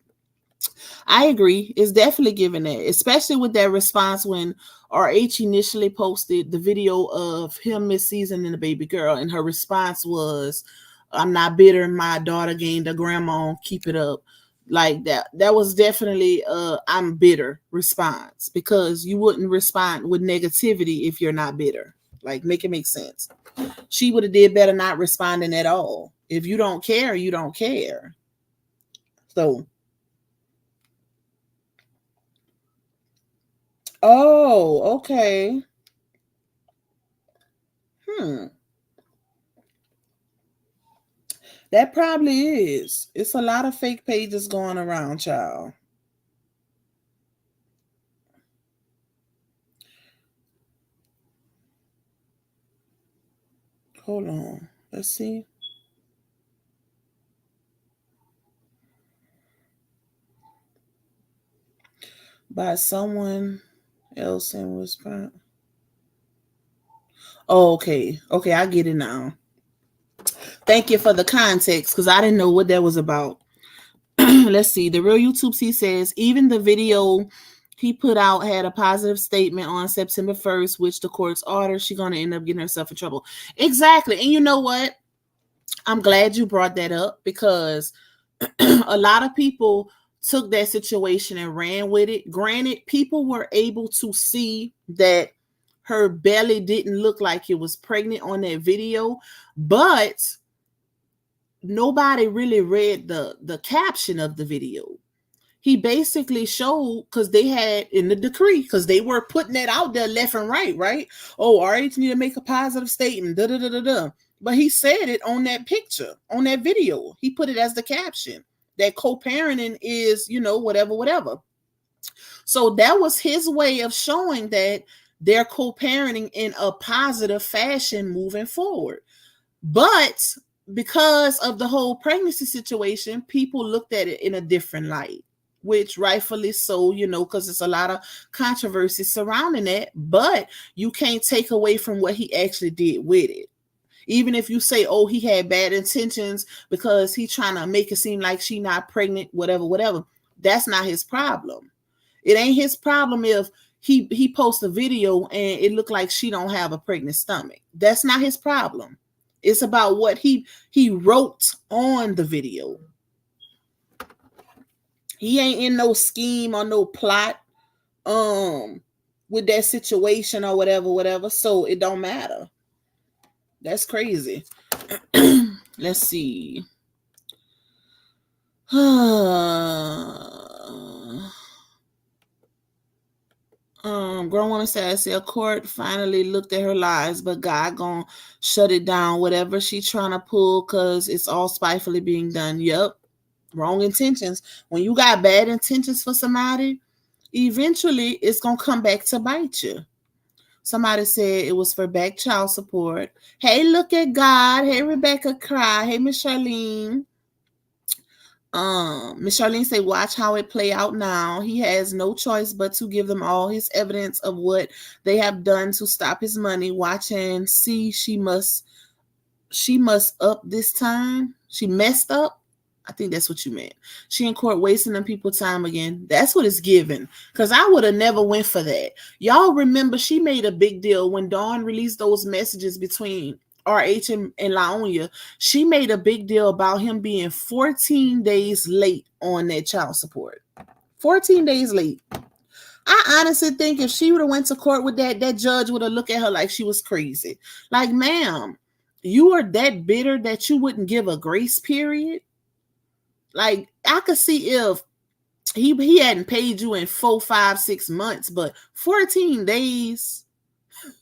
I agree. It's definitely giving that, especially with that response when RH initially posted the video of him misseasoning the baby girl, and her response was, "I'm not bitter. My daughter gained a grandma. Keep it up." Like that. That was definitely "I'm bitter" response, because you wouldn't respond with negativity if you're not bitter. Like, make it make sense. She would have did better not responding at all. If you don't care, you don't care. So. Oh, okay. That probably is. It's a lot of fake pages going around, child. Hold on. Let's see. By someone else in response. Oh, okay. Okay, I get it now. Thank you for the context because I didn't know what that was about. Let's see. The Real YouTube C says even the video he put out had a positive statement on September 1st, which the court's ordered. She's going to end up getting herself in trouble. Exactly. And you know what? I'm glad you brought that up because a lot of people took that situation and ran with it. Granted, people were able to see that her belly didn't look like it was pregnant on that video, but nobody really read the caption of the video. He basically showed, because they had in the decree, because they were putting that out there left and right? Oh, RH need to make a positive statement, da da da da da. But he said it on that picture, on that video. He put it as the caption that co-parenting is, whatever. So that was his way of showing that they're co-parenting in a positive fashion moving forward. But because of the whole pregnancy situation, people looked at it in a different light, which rightfully so, because there's a lot of controversy surrounding that. But you can't take away from what he actually did with it. Even if you say, oh, he had bad intentions because he's trying to make it seem like she's not pregnant, whatever. That's not his problem. It ain't his problem if he posts a video and it looked like she don't have a pregnant stomach. That's not his problem. It's about what he wrote on the video. He ain't in no scheme or no plot with that situation or whatever. So it don't matter. That's crazy. Let's see. Grown woman says a court finally looked at her lies, but God gonna shut it down. Whatever she trying to pull, cause it's all spitefully being done. Yep, wrong intentions. When you got bad intentions for somebody, eventually it's gonna come back to bite you. Somebody said it was for back child support. Hey, look at God. Hey, Rebecca cry. Hey, Miss Charlene. Miss Charlene say, watch how it play out now. He has no choice but to give them all his evidence of what they have done to stop his money. Watch and see. She must up this time. She messed up. I think that's what you meant. She in court wasting them people time again. That's what it's given. Because I would have never went for that. Y'all remember she made a big deal when Dawn released those messages between RH and Laonia. She made a big deal about him being 14 days late on that child support. 14 days late. I honestly think if she would have went to court with that judge would have looked at her like she was crazy. Like, ma'am, you are that bitter that you wouldn't give a grace period? Like, I could see if he hadn't paid you in 4, 5, 6 months, but 14 days,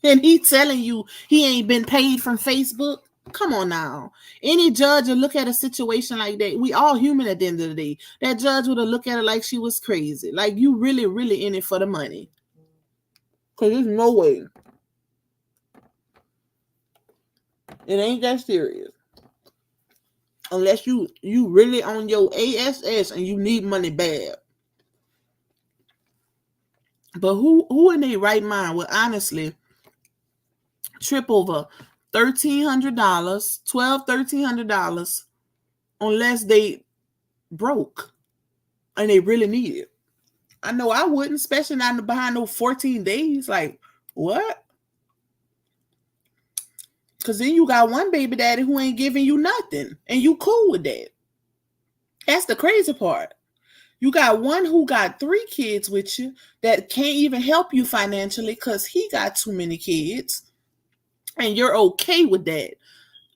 and he telling you he ain't been paid from Facebook. Come on now. Any judge would look at a situation like that. We all human at the end of the day. That judge would have looked at her like she was crazy. Like, you really, really in it for the money. Because there's no way. It ain't that serious. Unless you really on your ASS and you need money bad. But who in their right mind would honestly trip over $1,300, $1,300 unless they broke and they really need it? I know I wouldn't, especially not behind no 14 days. Like, what? Because then you got one baby daddy who ain't giving you nothing and you cool with that. That's the crazy part. You got one who got 3 kids with you that can't even help you financially because he got too many kids and you're okay with that.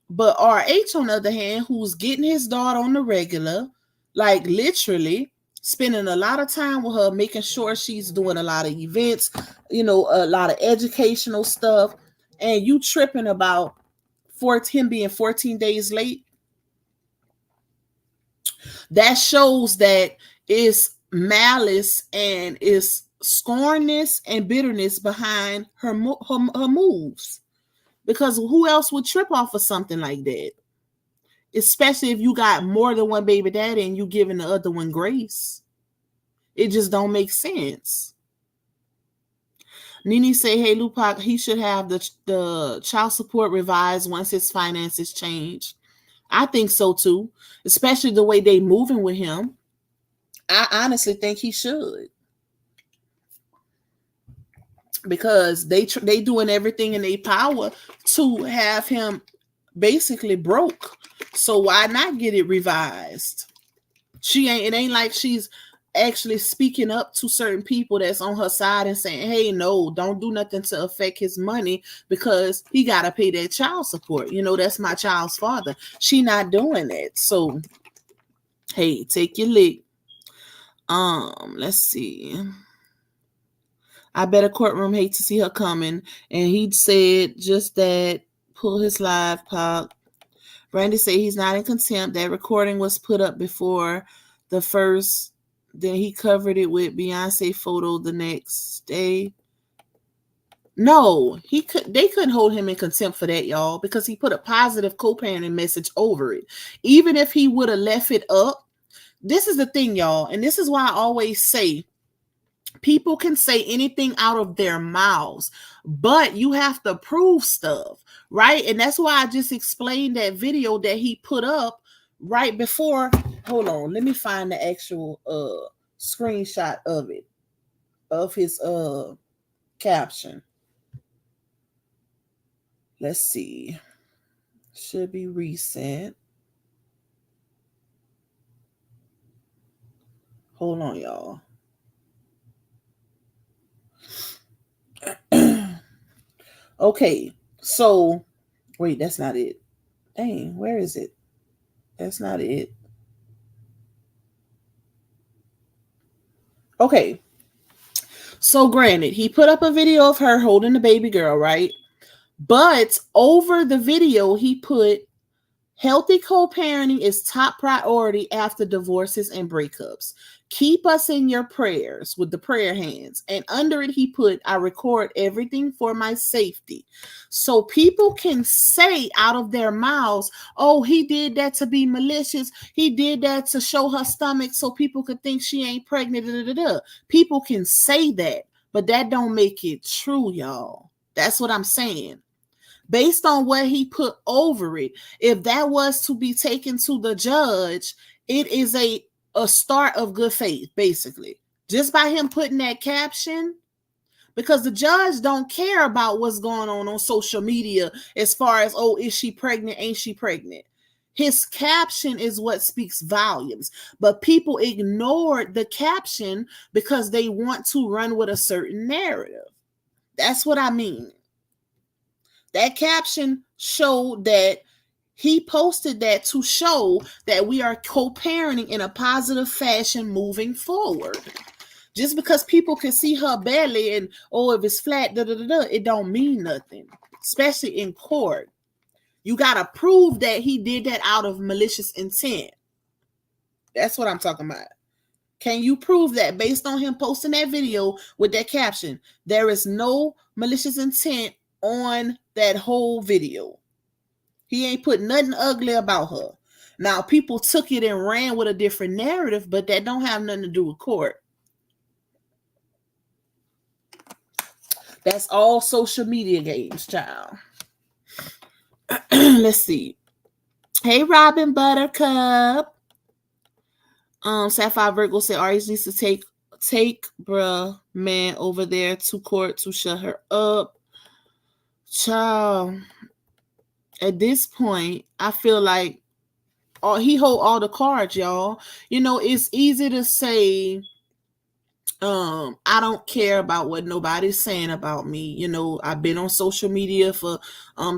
But RH, on the other hand, who's getting his daughter on the regular, like literally spending a lot of time with her, making sure she's doing a lot of events, a lot of educational stuff, and you tripping about him being 14 days late. That shows that it's malice and it's scornness and bitterness behind her moves. Because who else would trip off of something like that? Especially if you got more than one baby daddy and you giving the other one grace. It just don't make sense. Nene say, hey, Lupac, he should have the child support revised once his finances change. I think so too, especially the way they moving with him. I honestly think he should, because they doing everything in their power to have him basically broke. So why not get it revised? It ain't like she's actually speaking up to certain people that's on her side and saying, hey, no, don't do nothing to affect his money because he got to pay that child support. That's my child's father. She not doing that. So, hey, take your lick. Let's see. I bet a courtroom hate to see her coming. And he said just that, pull his live pop. Brandy said he's not in contempt. That recording was put up before the first. Then he covered it with Beyonce photo the next day. No, they couldn't hold him in contempt for that, y'all, because he put a positive co-parenting message over it. Even if he would have left it up, this is the thing, y'all, and this is why I always say people can say anything out of their mouths, but you have to prove stuff, right? And that's why I just explained that video that he put up right before. Hold on, let me find the actual screenshot of it, of his caption. Let's see. Should be recent. Hold on, y'all. Okay, so wait, that's not it. Dang, where is it? That's not it. Okay. So granted, he put up a video of her holding the baby girl, right? But over the video, he put healthy co-parenting is top priority after divorces and breakups. Keep us in your prayers with the prayer hands. And under it, he put, I record everything for my safety. So people can say out of their mouths, oh, he did that to be malicious. He did that to show her stomach so people could think she ain't pregnant. Da, da, da. People can say that, but that don't make it true, y'all. That's what I'm saying. Based on what he put over it, if that was to be taken to the judge, it is a start of good faith, basically. Just by him putting that caption, because the judge don't care about what's going on social media as far as, oh, is she pregnant? Ain't she pregnant? His caption is what speaks volumes. But people ignored the caption because they want to run with a certain narrative. That's what I mean. That caption showed that he posted that to show that we are co-parenting in a positive fashion moving forward. Just because people can see her belly and, oh, if it's flat, it don't mean nothing, especially in court. You got to prove that he did that out of malicious intent. That's what I'm talking about. Can you prove that based on him posting that video with that caption? There is no malicious intent on that whole video. He ain't put nothing ugly about her. Now, people took it and ran with a different narrative, but that don't have nothing to do with court. That's all social media games, child. Let's see. Hey, Robin Buttercup. Sapphire Virgo said Aries needs to take bruh man over there to court to shut her up. Child, at this point, I feel like he hold all the cards, y'all. It's easy to say, I don't care about what nobody's saying about me. I've been on social media for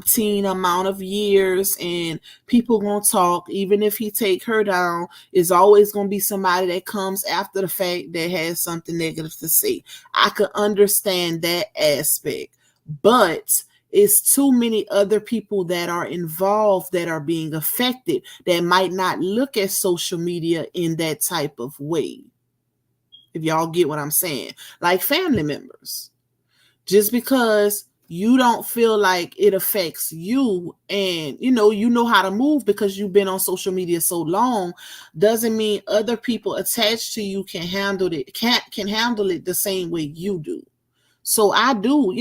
teen amount of years, and people gonna talk. Even if he take her down, is always gonna be somebody that comes after the fact that has something negative to say. I could understand that aspect, but it's too many other people that are involved that are being affected that might not look at social media in that type of way. If y'all get what I'm saying, like family members, just because you don't feel like it affects you and you know how to move because you've been on social media so long, doesn't mean other people attached to you can handle it the same way you do. So I do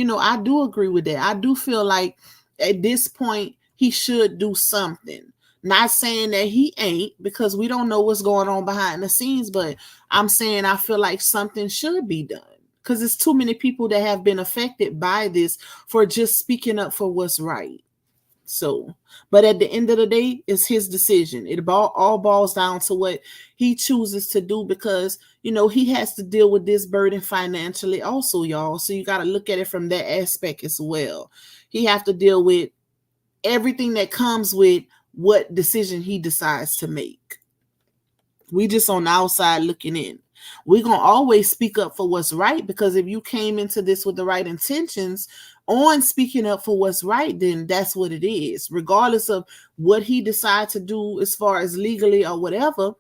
agree with that. I do feel like at this point he should do something. Not saying that he ain't, because we don't know what's going on behind the scenes, but I'm saying I feel like something should be done, because it's too many people that have been affected by this for just speaking up for what's right. So, but at the end of the day, it's his decision. It all boils down to what he chooses to do, because, he has to deal with this burden financially also, y'all. So you got to look at it from that aspect as well. He have to deal with everything that comes with what decision he decides to make. We just on the outside looking in. We're going to always speak up for what's right, because if you came into this with the right intentions on speaking up for what's right, then that's what it is. Regardless of what he decides to do as far as legally or whatever,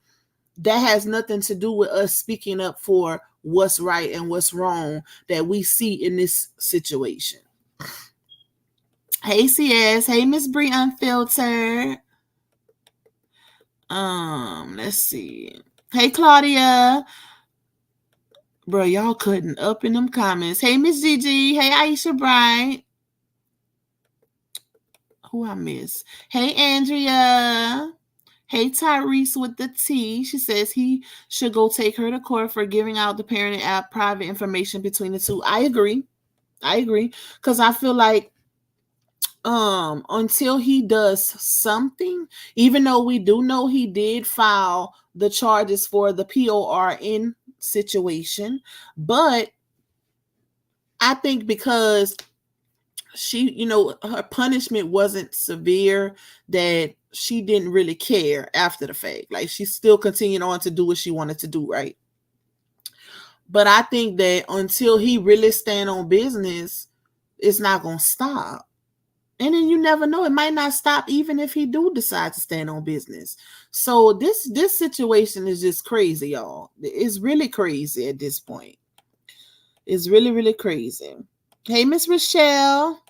that has nothing to do with us speaking up for what's right and what's wrong that we see in this situation. Hey CS, hey Miss Bree Unfiltered. Let's see. Hey Claudia. Bro, y'all cutting up in them comments. Hey Miss Gigi. Hey Aisha Bright. Who I miss? Hey Andrea. Hey Tyrese with the T. She says he should go take her to court for giving out the parent and app private information between the two. I agree. Because I feel like until he does something, even though we do know he did file the charges for the PORN situation, but I think because she, her punishment wasn't severe, that she didn't really care after the fact. Like, she still continued on to do what she wanted to do, right? But I think that until he really stand on business, it's not going to stop. And then you never know, it might not stop even if he do decide to stand on business. So this situation is just crazy, y'all. It's really crazy at this point. It's really, really crazy. Hey, Miss Rochelle.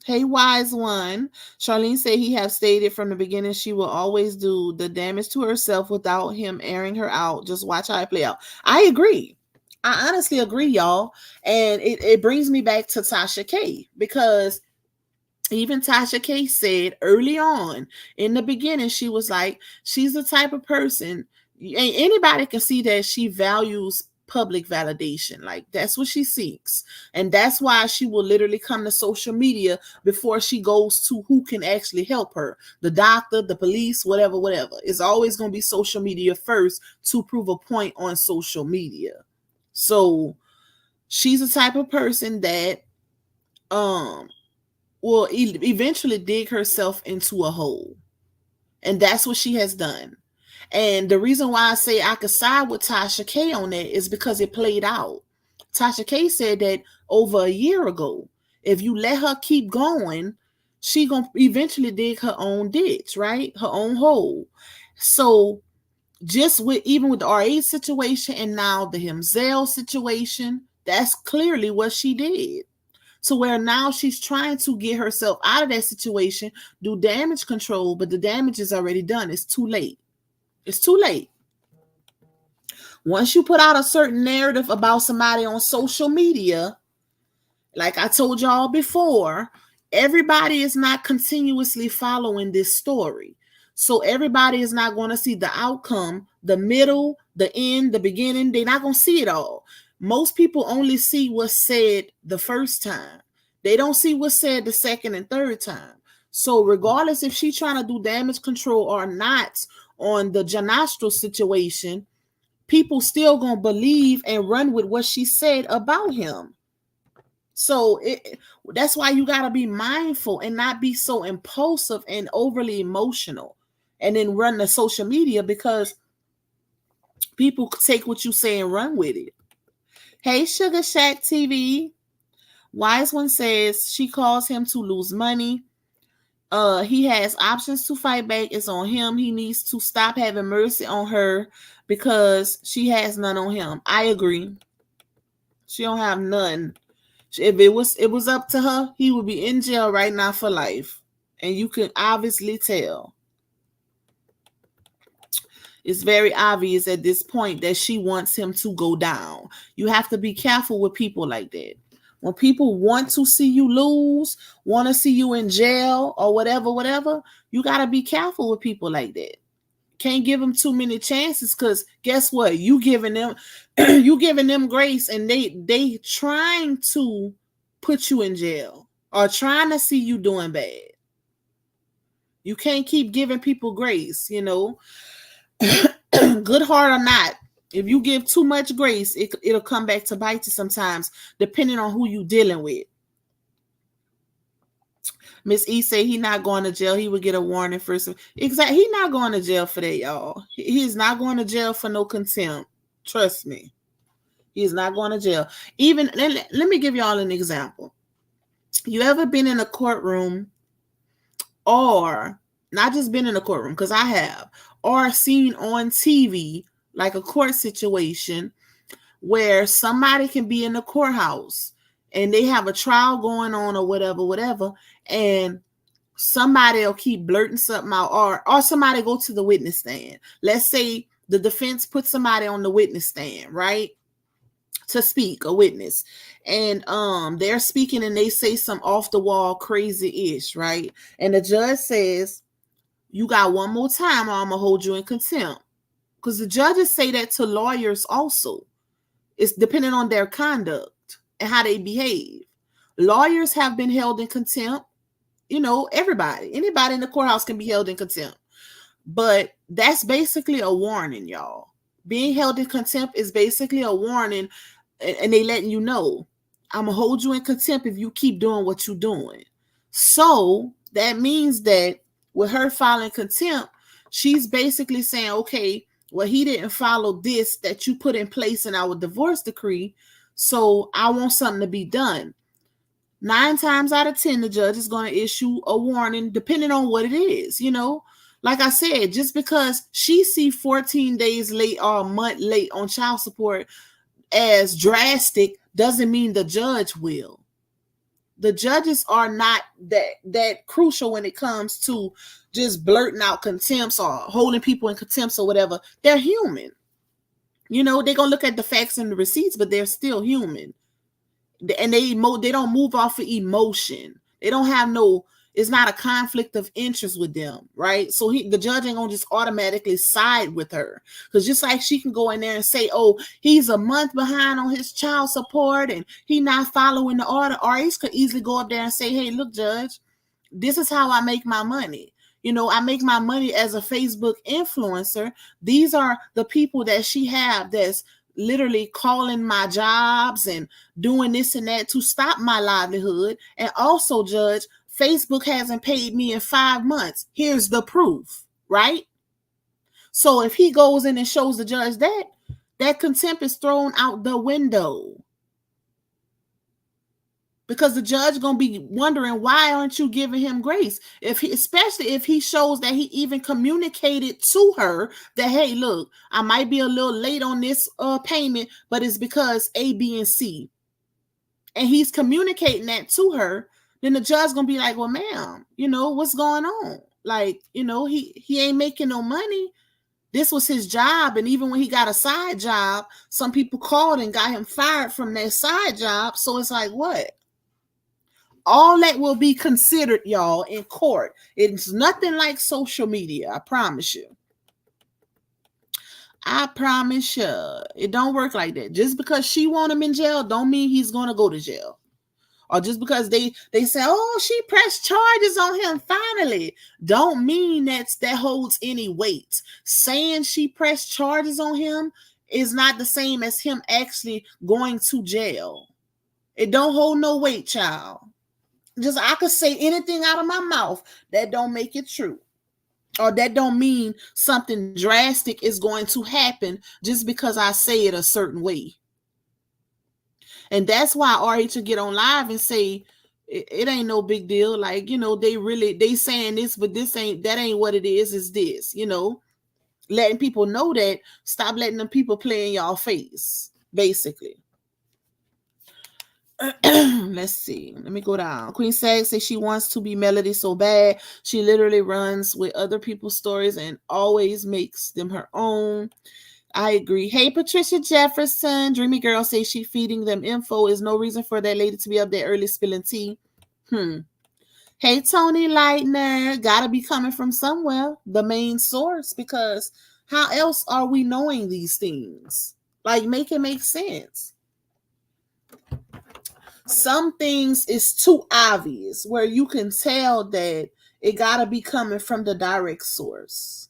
Hey, wise one. Charlene said he have stated from the beginning she will always do the damage to herself without him airing her out. Just watch how it play out. I agree. I honestly agree, y'all. And it brings me back to Tasha K, because even Tasha K said early on in the beginning, she was like, she's the type of person, anybody can see that she values public validation. Like, that's what she seeks. And that's why she will literally come to social media before she goes to who can actually help her. The doctor, the police, whatever. It's always going to be social media first to prove a point on social media. So she's the type of person that will eventually dig herself into a hole. And that's what she has done. And the reason why I say I could side with Tasha K on that is because it played out. Tasha K said that over a year ago, if you let her keep going, she gonna eventually dig her own ditch, right? Her own hole. So just even with the RA situation and now the Himzel situation, that's clearly what she did. To where now she's trying to get herself out of that situation, do damage control, but the damage is already done. It's too late. It's too late. Once you put out a certain narrative about somebody on social media, like I told y'all before, everybody is not continuously following this story. So everybody is not going to see the outcome, the middle, the end, the beginning. They're not going to see it all. Most people only see what's said the first time. They don't see what's said the second and third time. So regardless if she's trying to do damage control or not on the Janastro situation, people still going to believe and run with what she said about him. So that's why you got to be mindful and not be so impulsive and overly emotional and then run the social media, because people take what you say and run with it. Hey, Sugar Shack TV. Wise One says she calls him to lose money. He has options to fight back. It's on him. He needs to stop having mercy on her because she has none on him. I agree. She don't have none. If it was up to her, he would be in jail right now for life. And you can obviously tell. It's very obvious at this point that she wants him to go down. You have to be careful with people like that. When people want to see you lose, want to see you in jail or whatever, you got to be careful with people like that. Can't give them too many chances, because guess what? You giving them you giving them grace, and they trying to put you in jail or trying to see you doing bad. You can't keep giving people grace, good heart or not. If you give too much grace, it'll come back to bite you sometimes, depending on who you dealing with. Miss E say he not going to jail. He would get a warning first. Exactly. He not going to jail for that, y'all. He's not going to jail for no contempt. Trust me. He's not going to jail. Even, let me give y'all an example. You ever been in a courtroom, or not just been in a courtroom, because I have, or seen on TV, like a court situation where somebody can be in the courthouse and they have a trial going on or whatever, and somebody will keep blurting something out, or somebody go to the witness stand. Let's say the defense puts somebody on the witness stand, right, to speak, a witness, and they're speaking and they say some off the wall crazy-ish, right? And the judge says, you got one more time or I'm gonna hold you in contempt. Because the judges say that to lawyers also. It's depending on their conduct and how they behave. Lawyers have been held in contempt. Anybody in the courthouse can be held in contempt. But that's basically a warning, y'all. Being held in contempt is basically a warning, and they letting you know, I'm going to hold you in contempt if you keep doing what you're doing. So that means that with her filing contempt, she's basically saying, okay, well, he didn't follow this that you put in place in our divorce decree, so I want something to be done. 9 times out of 10, the judge is going to issue a warning, depending on what it is. Like I said, just because she see 14 days late or a month late on child support as drastic doesn't mean the judge will. The judges are not that crucial when it comes to just blurting out contempts or holding people in contempt or whatever. They're human. They're going to look at the facts and the receipts, but they're still human. And they don't move off of emotion. They don't have it's not a conflict of interest with them, right? So the judge ain't gonna just automatically side with her, because just like she can go in there and say, oh, he's a month behind on his child support and he not following the order, or he could easily go up there and say, hey, look, judge, this is how I make my money. I make my money as a Facebook influencer. These are the people that she have that's literally calling my jobs and doing this and that to stop my livelihood. And also, judge, Facebook hasn't paid me in 5 months. Here's the proof, right? So if he goes in and shows the judge that contempt is thrown out the window. Because the judge going to be wondering, why aren't you giving him grace? Especially if he shows that he even communicated to her that, hey, look, I might be a little late on this payment, but it's because A, B, and C. And he's communicating that to her. Then the judge going to be like, well, ma'am, what's going on? Like, he ain't making no money. This was his job. And even when he got a side job, some people called and got him fired from their side job. So it's like, what? All that will be considered, y'all, in court. It's nothing like social media. I promise you. I promise you. It don't work like that. Just because she want him in jail don't mean he's going to go to jail. Or just because they say, oh, she pressed charges on him finally, don't mean that holds any weight. Saying she pressed charges on him is not the same as him actually going to jail. It don't hold no weight, child. Just I could say anything out of my mouth that don't make it true, or that don't mean something drastic is going to happen just because I say it a certain way. And that's why RH will get on live and say it ain't no big deal. Like, they saying this, but that ain't what it is. It's this, letting people know that. Stop letting them people play in y'all face, basically. Let's see. Let me go down. Queen Sag says she wants to be Melody so bad. She literally runs with other people's stories and always makes them her own. I agree. Hey, Patricia Jefferson. Dreamy Girl says she feeding them info. Is no reason for that lady to be up there early spilling tea. Hey, Tony Lightner. Gotta be coming from somewhere. The main source. Because how else are we knowing these things? Like, make it make sense. Some things is too obvious where you can tell that it gotta be coming from the direct source.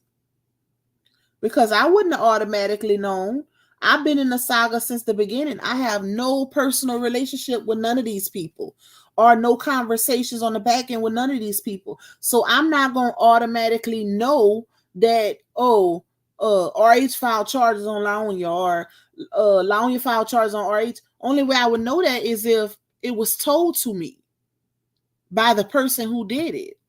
Because I wouldn't have automatically known. I've been in the saga since the beginning. I have no personal relationship with none of these people or no conversations on the back end with none of these people. So I'm not going to automatically know that, RH filed charges on Laonia or Laonia filed charges on RH. Only way I would know that is if it was told to me by the person who did it.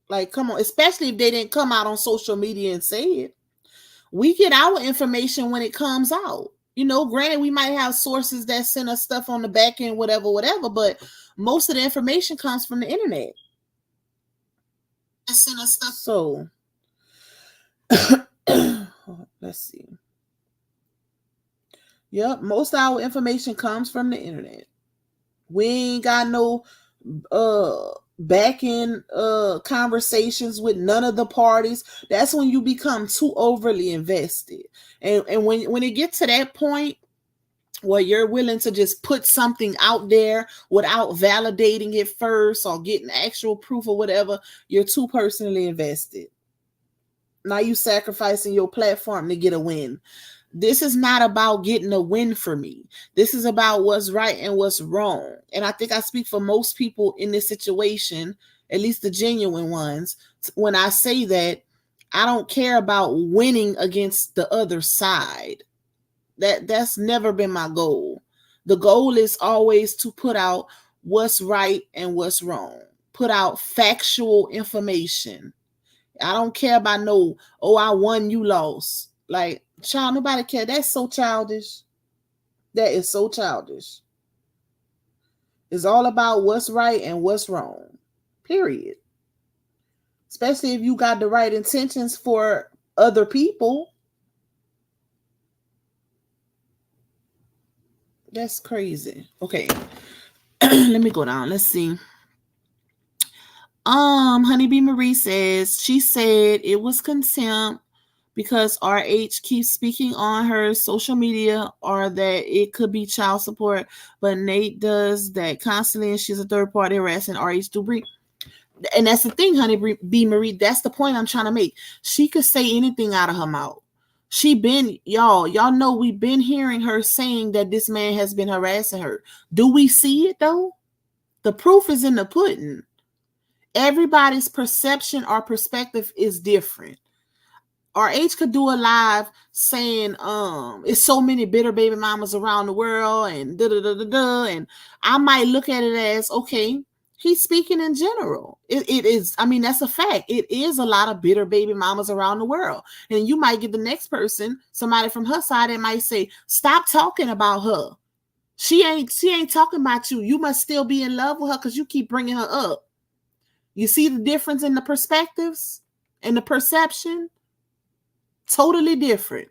Like, come on, especially if they didn't come out on social media and say it. We get our information when it comes out. You know, granted, we might have sources that send us stuff on the back end, whatever, but most of the information comes from the internet. Send us stuff. So, let's see. Yep, most of our information comes from the internet. We ain't got no back end conversations with none of the parties. That's when you become too overly invested. And when it gets to that point where you're willing to just put something out there without validating it first or getting actual proof or whatever, you're too personally invested. Now you sacrificing your platform to get a win. This is not about getting a win for me. This is about what's right and what's wrong. And I think I speak for most people in this situation, at least the genuine ones, when I say that I don't care about winning against the other side. That's never been my goal. The goal is always to put out what's right and what's wrong. Put out factual information. I don't care about I won, you lost. Like, child, nobody care. That's so childish. That is so childish. It's all about what's right and what's wrong. Period. Especially if you got the right intentions for other people. That's crazy. Okay. Let me go down. Let's see. Honeybee Marie says she said it was contempt because RH keeps speaking on her social media or that it could be child support, but Nate does that constantly and she's a third party harassing RH Dubry. And that's the thing, Honeybee Marie. That's the point I'm trying to make. She could say anything out of her mouth. Y'all know we've been hearing her saying that this man has been harassing her. Do we see it though? The proof is in the pudding. Everybody's perception or perspective is different. RH could do a live saying, it's so many bitter baby mamas around the world and and I might look at it as, okay, he's speaking in general. It is, I mean, that's a fact. It is a lot of bitter baby mamas around the world. And you might get the next person, somebody from her side that might say, stop talking about her. She ain't talking about you. You must still be in love with her because you keep bringing her up. You see the difference in the perspectives and the perception? Totally different.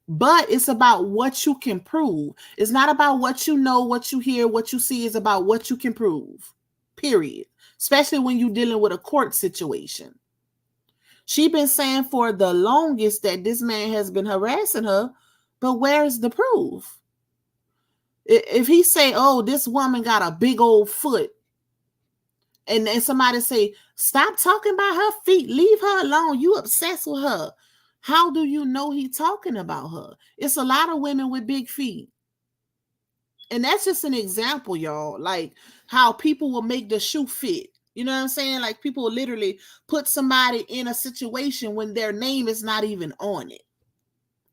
But it's about what you can prove. It's not about what you know, what you hear, what you see. It's about what you can prove. Period. Especially when you're dealing with a court situation. She's been saying for the longest that this man has been harassing her, but where's the proof? If he say, oh, this woman got a big old foot, and then somebody say, stop talking about her feet, leave her alone, you obsessed with her. How do you know he talking about her? It's a lot of women with big feet. And that's just an example, y'all. Like how people will make the shoe fit. You know what I'm saying? Like people will literally put somebody in a situation when their name is not even on it.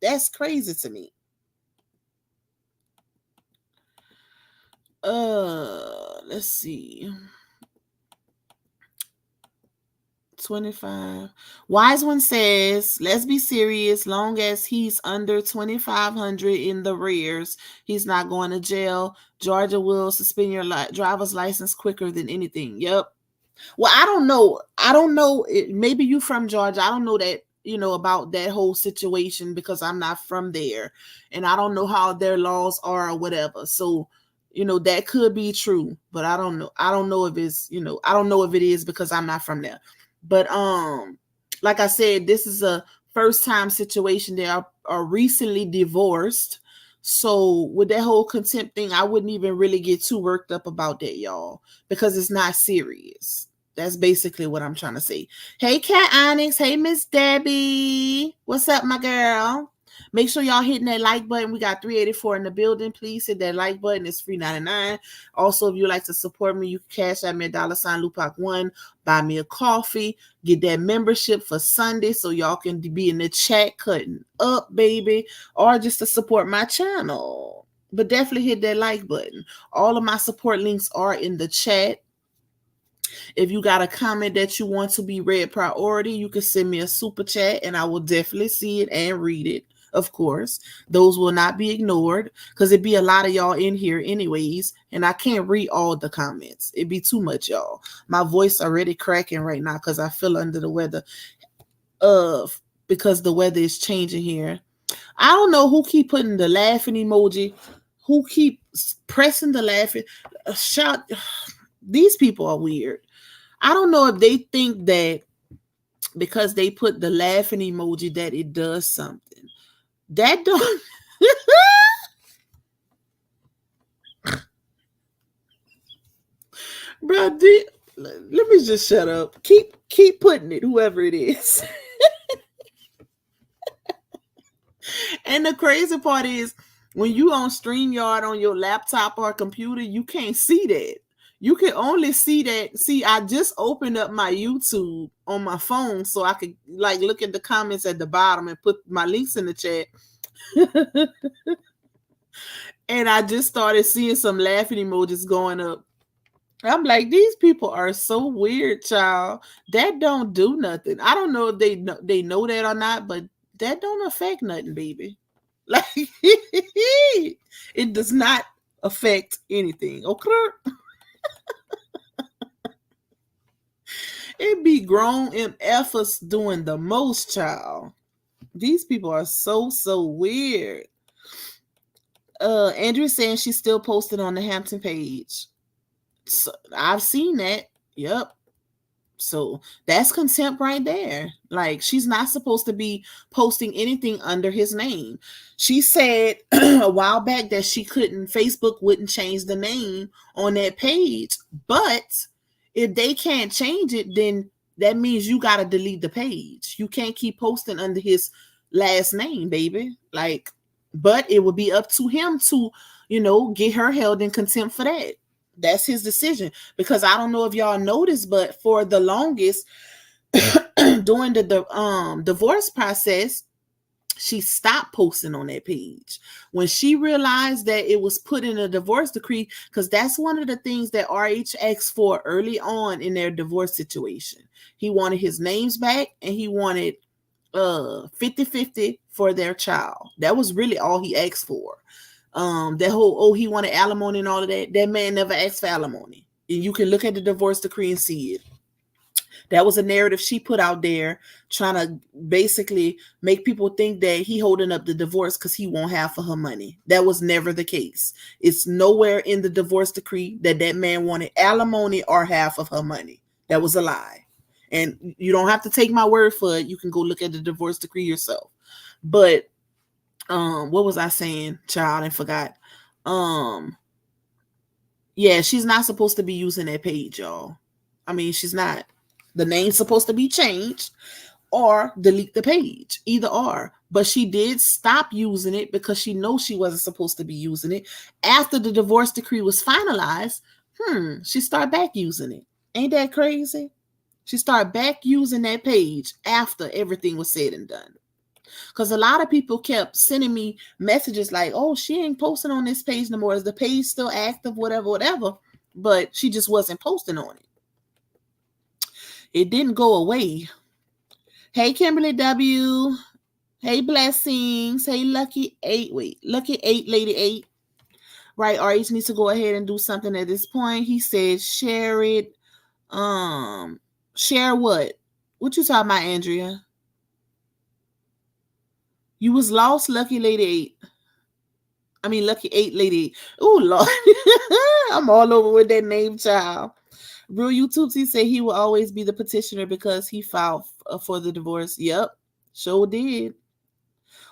That's crazy to me. Let's see. 25. Wise one says, let's be serious. Long as he's under 2,500 in the rears, he's not going to jail. Georgia will suspend your driver's license quicker than anything. Yep. Well, I don't know. Maybe you from Georgia. I don't know that about that whole situation because I'm not from there and I don't know how their laws are or whatever. So, that could be true, but I don't know. I don't know if it's, I don't know if it is because I'm not from there. But like I said, this is a first time situation. They are recently divorced. So with that whole contempt thing, I wouldn't even really get too worked up about that, y'all, because it's not serious. That's basically what I'm trying to say. Hey, Cat Onyx. Hey, Miss Debbie. What's up, my girl? Make sure y'all hitting that like button. We got 384 in the building. Please hit that like button. It's free 99. Also, if you like to support me, you can cash at me $Lupac1. Buy me a coffee. Get that membership for Sunday so y'all can be in the chat cutting up, baby. Or just to support my channel. But definitely hit that like button. All of my support links are in the chat. If you got a comment that you want to be read priority, you can send me a super chat and I will definitely see it and read it. Of course, those will not be ignored because it'd be a lot of y'all in here anyways, and I can't read all the comments. It'd be too much, y'all. My voice already cracking right now because I feel under the weather. Because the weather is changing here. I don't know who keep putting the laughing emoji, who keep pressing the laughing shout. These people are weird. I don't know if they think that because they put the laughing emoji that it does something. That don't. Bro, let me just shut up. Keep putting it, whoever it is. And the crazy part is when you on StreamYard on your laptop or computer, you can't see that. You can only see that. See, I just opened up my YouTube on my phone so I could like look at the comments at the bottom and put my links in the chat. And I just started seeing some laughing emojis going up. I'm like, these people are so weird, child. That don't do nothing. I don't know if they know that or not, but that don't affect nothing, baby. Like it does not affect anything. Okay. It be grown MFers doing the most, child. These people are so weird. Andrea saying she's still posted on the Hampton page. So I've seen that. Yep. So that's contempt right there. Like she's not supposed to be posting anything under his name. She said a while back that Facebook wouldn't change the name on that page. But if they can't change it, then that means you got to delete the page. You can't keep posting under his last name, baby. Like, but it would be up to him to, get her held in contempt for that. That's his decision, because I don't know if y'all noticed, but for the longest during the divorce process, she stopped posting on that page when she realized that it was put in a divorce decree, because that's one of the things that RH asked for early on in their divorce situation. He wanted his names back and he wanted 50-50 for their child. That was really all he asked for. That whole, he wanted alimony and all of that. That man never asked for alimony. And you can look at the divorce decree and see it. That was a narrative she put out there trying to basically make people think that he holding up the divorce because he won't have for her money. That was never the case. It's nowhere in the divorce decree that man wanted alimony or half of her money. That was a lie. And you don't have to take my word for it. You can go look at the divorce decree yourself. But what was I saying, child? I forgot. Yeah, she's not supposed to be using that page, y'all. I mean, she's not. The name's supposed to be changed or delete the page, either or. But she did stop using it because she knows she wasn't supposed to be using it. After the divorce decree was finalized, she started back using it. Ain't that crazy? She started back using that page after everything was said and done. Because a lot of people kept sending me messages like, oh, she ain't posting on this page no more. Is the page still active? Whatever. But she just wasn't posting on it. It didn't go away. Hey, Kimberly W. Hey, Blessings. Hey, Lucky 8. Lucky 8, Lady 8. Right, RH needs to go ahead and do something at this point. He said, share it. Share what? What you talking about, Andrea? You was lost, lucky lady 8. I mean, lucky 8 lady 8. Oh, Lord. I'm all over with that name, child. Real YouTube, he said he will always be the petitioner because he filed for the divorce. Yep, sure did.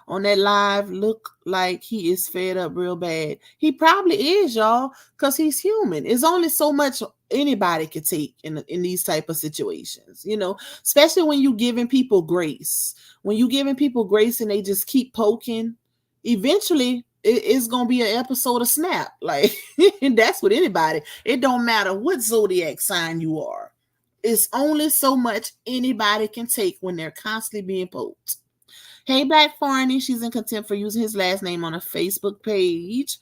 On that live, look like he is fed up real bad. He probably is, y'all, because he's human. It's only so much anybody can take in these type of situations, you know, especially when you giving people grace. When you giving people grace and they just keep poking, eventually it's gonna be an episode of Snap. Like, and that's with anybody. It don't matter what zodiac sign you are. It's only so much anybody can take when they're constantly being poked. Hey, Black Farney, she's in contempt for using his last name on a Facebook page.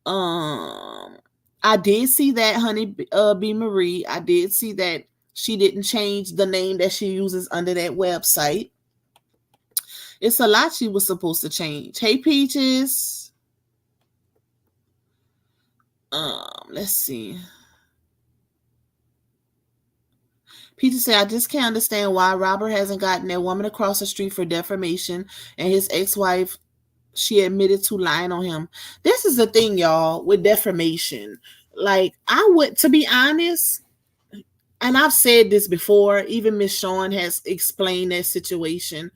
I did see that, honey, B. Marie. I did see that she didn't change the name that she uses under that website. It's a lot she was supposed to change. Hey, Peaches. Let's see. Peter said, I just can't understand why Robert hasn't gotten that woman across the street for defamation and his ex-wife, she admitted to lying on him. This is the thing, y'all, with defamation. Like, I would, to be honest, and I've said this before, even Miss Shawn has explained that situation.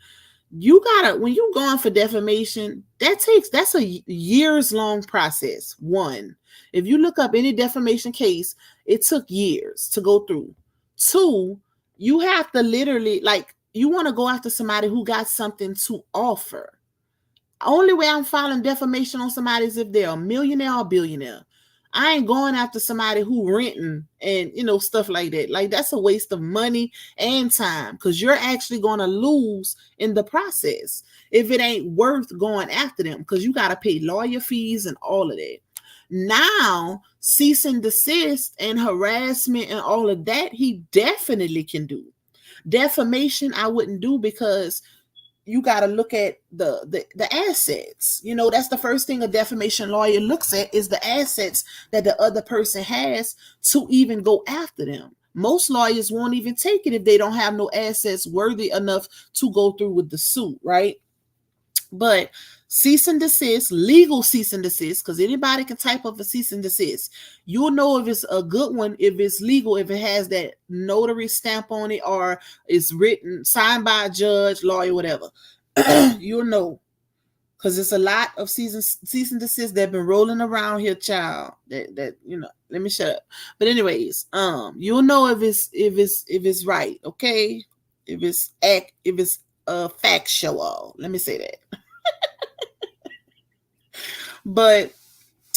You gotta, when you're going for defamation, that's a years long process. One, if you look up any defamation case, it took years to go through. Two, you have to literally, like, you want to go after somebody who got something to offer. Only way I'm filing defamation on somebody is if they're a millionaire or billionaire. I ain't going after somebody who renting and, you know, stuff like that. Like, that's a waste of money and time because you're actually going to lose in the process if it ain't worth going after them because you got to pay lawyer fees and all of that. Now, cease and desist and harassment and all of that, he definitely can do. Defamation, I wouldn't do because you got to look at the assets. You know, that's the first thing a defamation lawyer looks at is the assets that the other person has to even go after them. Most lawyers won't even take it if they don't have no assets worthy enough to go through with the suit, right? But cease and desist, legal cease and desist, because anybody can type up a cease and desist. You'll know if it's a good one, if it's legal, if it has that notary stamp on it, or it's written, signed by a judge, lawyer, whatever. You'll know. Because it's a lot of cease and desist that have been rolling around here, child. That you know, let me shut up. But anyways, you'll know if it's right, okay? If it's factual. Let me say that. But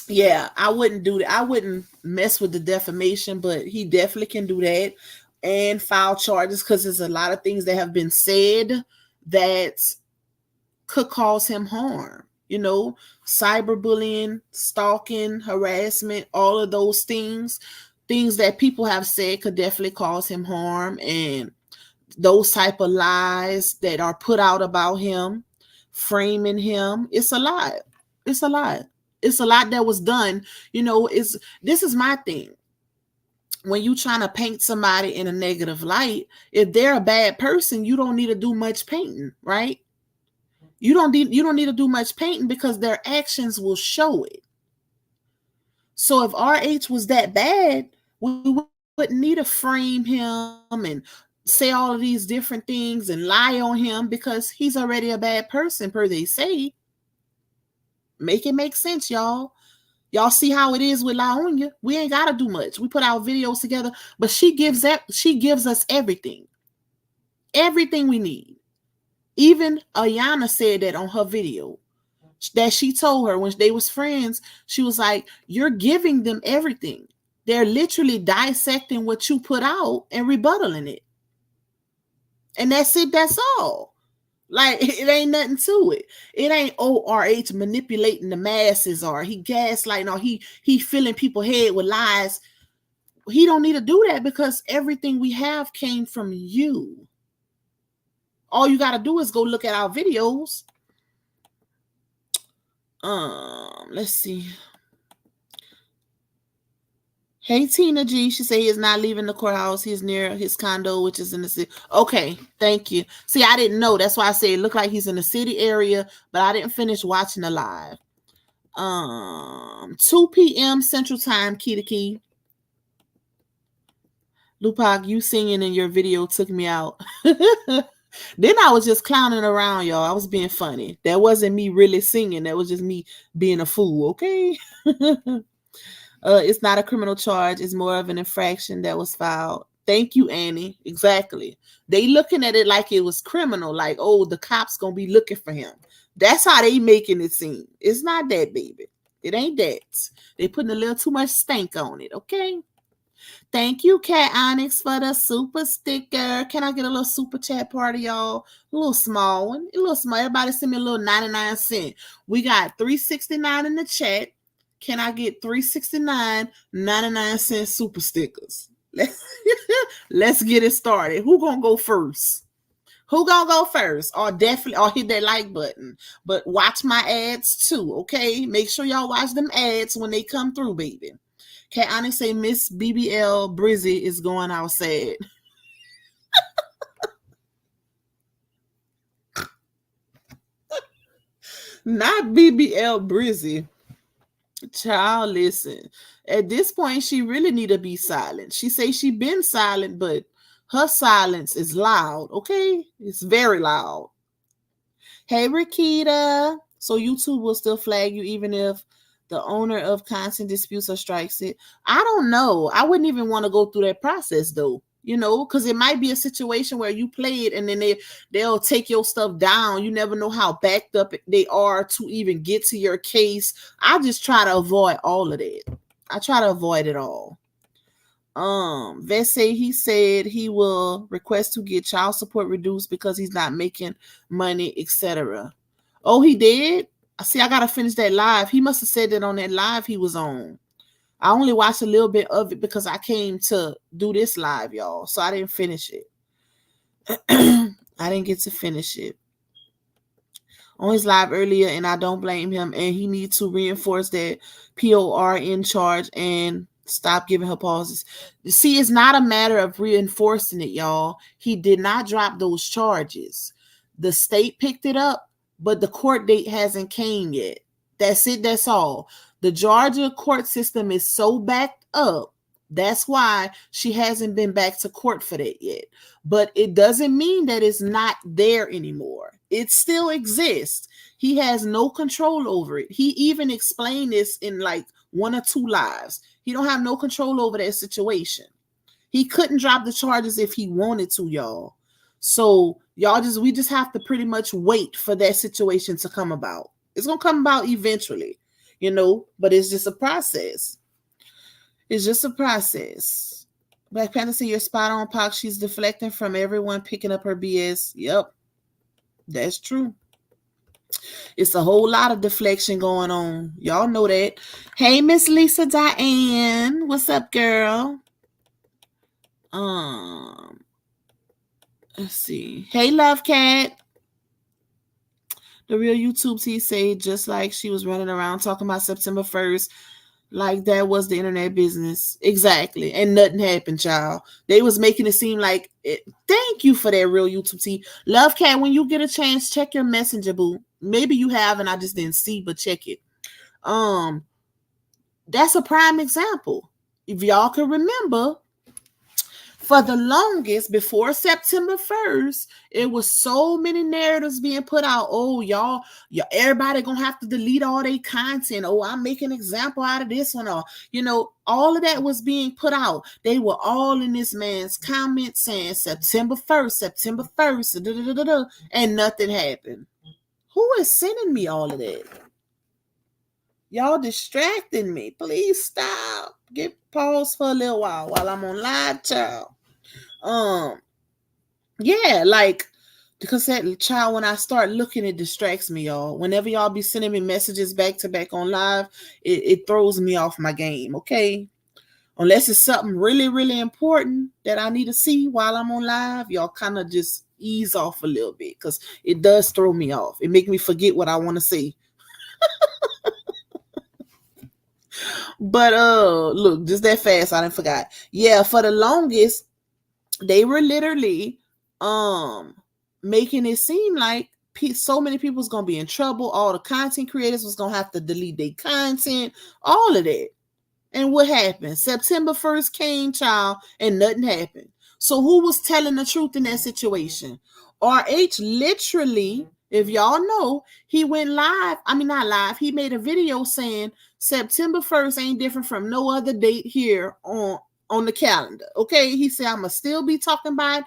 yeah, I wouldn't do that. I wouldn't mess with the defamation, but he definitely can do that and file charges because there's a lot of things that have been said that could cause him harm. You know, cyberbullying, stalking, harassment, all of those things that people have said could definitely cause him harm, and those type of lies that are put out about him, framing him. It's a lot. It's a lot. It's a lot that was done. You know, this is my thing. When you trying to paint somebody in a negative light, if they're a bad person, you don't need to do much painting, right? You don't need to do much painting because their actions will show it. So if RH was that bad, we wouldn't need to frame him and say all of these different things and lie on him because he's already a bad person, per they say. Make it make sense, y'all. Y'all see how it is with LaOnya. We ain't gotta do much. We put our videos together, but she gives us everything. Everything we need. Even Ayana said that on her video. That she told her when they was friends, she was like, you're giving them everything. They're literally dissecting what you put out and rebuttaling it. And that's it. That's all. Like, it ain't nothing to it. It ain't RH manipulating the masses or he gaslighting or he filling people's head with lies. He don't need to do that because everything we have came from you. All you got to do is go look at our videos. Let's see. Hey, Tina G. She said he is not leaving the courthouse. He's near his condo, which is in the city. Okay, thank you. See, I didn't know. That's why I said it looked like he's in the city area, but I didn't finish watching the live. 2 p.m. Central Time, Key to Key. Lupac, you singing in your video took me out. Then I was just clowning around, y'all. I was being funny. That wasn't me really singing. That was just me being a fool, okay? It's not a criminal charge. It's more of an infraction that was filed. Thank you, Annie. Exactly. They looking at it like it was criminal. Like, oh, the cops going to be looking for him. That's how they making it seem. It's not that, baby. It ain't that. They putting a little too much stank on it, okay? Thank you, Cat Onyx, for the super sticker. Can I get a little super chat party, y'all? A little small one. A little small. Everybody send me a little 99 cents. We got $3.69 in the chat. Can I get 369 99-cent super stickers? Let's get it started. Who gonna go first? Who gonna go first? Or definitely, or hit that like button. But watch my ads too, okay? Make sure y'all watch them ads when they come through, baby. Okay, I say Miss BBL Brizzy is going outside. Not BBL Brizzy. Child, listen. At this point, she really need to be silent. She say she been silent, but her silence is loud, okay? It's very loud. Hey, Rakita. So YouTube will still flag you even if the owner of content disputes or strikes it. I don't know. I wouldn't even want to go through that process though, you know, because it might be a situation where you play it and then they'll take your stuff down. You never know how backed up they are to even get to your case. I just try to avoid all of that. I try to avoid it all. Vese, he said he will request to get child support reduced because he's not making money, etc. Oh, he did? See, I gotta finish that live. He must have said that on that live he was on. I only watched a little bit of it because I came to do this live, y'all. So I didn't finish it. I didn't get to finish it. On his live earlier, and I don't blame him. And he needs to reinforce that POR in charge and stop giving her pauses. See, it's not a matter of reinforcing it, y'all. He did not drop those charges. The state picked it up, but the court date hasn't came yet. That's it. That's all. The Georgia court system is so backed up. That's why she hasn't been back to court for that yet. But it doesn't mean that it's not there anymore. It still exists. He has no control over it. He even explained this in like 1 or 2 lives. He don't have no control over that situation. He couldn't drop the charges if he wanted to, y'all. So we just have to pretty much wait for that situation to come about. It's going to come about eventually, you know, but it's just a process. It's just a process. Black Panther said, you're spot on, Pac. She's deflecting from everyone picking up her BS. Yep, that's true. It's a whole lot of deflection going on. Y'all know that. Hey, Miss Lisa Diane. What's up, girl? Let's see. Hey, Love Cat. The real YouTube T say just like she was running around talking about September 1st, like that was the internet business. Exactly. And nothing happened, child. They was making it seem like it. Thank you for that, real YouTube T. Love Cat, when you get a chance, check your messenger, boo. Maybe you have and I just didn't see, but check it. That's a prime example. If y'all can remember, for the longest, before September 1st, it was so many narratives being put out. Oh, y'all, everybody gonna have to delete all their content. Oh, I'm making an example out of this one. Or, you know, all of that was being put out. They were all in this man's comments saying September 1st, and nothing happened. Who is sending me all of that? Y'all distracting me. Please stop. Get pause for a little while I'm on live, child. Yeah, like, because that child, when I start looking, it distracts me, y'all. Whenever y'all be sending me messages back to back on live, it throws me off my game, okay? Unless it's something really, really important that I need to see while I'm on live, y'all kind of just ease off a little bit because it does throw me off. It makes me forget what I want to say. But look, just that fast, I didn't forgot. Yeah, for the longest, they were literally making it seem like so many people was gonna be in trouble. All the content creators was gonna have to delete their content, all of that. And what happened? September 1st came, child, and nothing happened. So who was telling the truth in that situation? RH literally, if y'all know, he went live. I mean, not live. He made a video saying September 1st ain't different from no other date here on the calendar. Okay. He said, I'ma still be talking about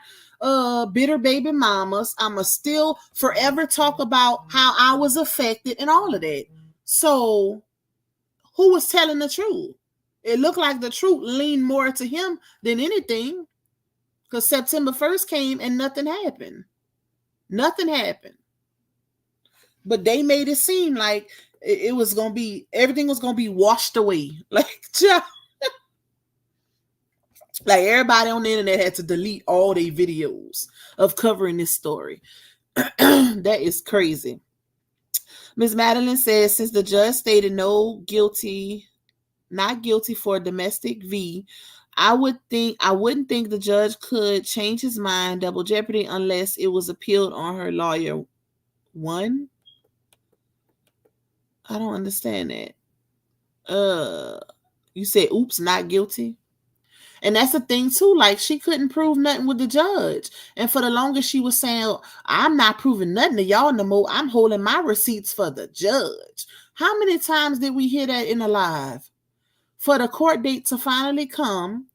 bitter baby mamas. I'ma still forever talk about how I was affected and all of that. So who was telling the truth? It looked like the truth leaned more to him than anything, because September 1st came and nothing happened. Nothing happened. But they made it seem like it was going to be, everything was going to be washed away. Like everybody on the internet had to delete all their videos of covering this story. That is crazy. Ms. Madeline says, since the judge stated not guilty for domestic V, I wouldn't think the judge could change his mind, double jeopardy, unless it was appealed on her lawyer. One? I don't understand that. You said, oops, not guilty. And that's the thing too, like she couldn't prove nothing with the judge. And for the longest she was saying, I'm not proving nothing to y'all no more. I'm holding my receipts for the judge. How many times did we hear that in the live? For the court date to finally come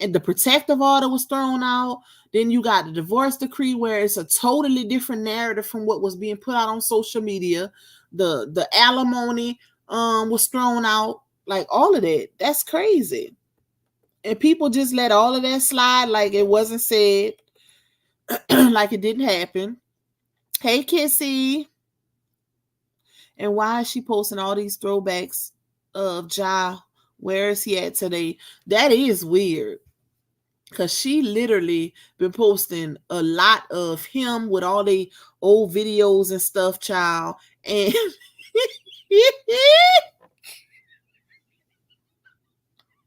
and the protective order was thrown out, then you got the divorce decree where it's a totally different narrative from what was being put out on social media. The alimony was thrown out, like all of that. That's crazy. And people just let all of that slide like it wasn't said, like it didn't happen. Hey, Kissy. And why is she posting all these throwbacks of Ja? Where is he at today? That is weird. Because she literally been posting a lot of him with all the old videos and stuff, child. And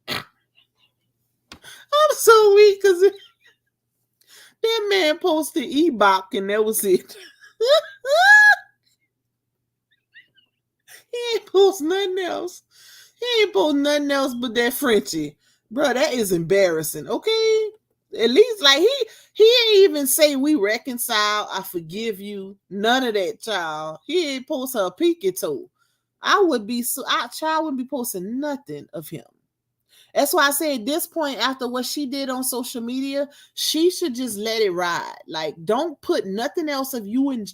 I'm so weak because that man posted Ebok and that was it. He ain't post nothing else. He ain't post nothing else but that Frenchie. Bro, that is embarrassing, okay? At least, like, he ain't even say we reconcile, I forgive you. None of that, child. He ain't post her pinky toe. Child wouldn't be posting nothing of him. That's why I say at this point, after what she did on social media, she should just let it ride. Like, don't put nothing else of you and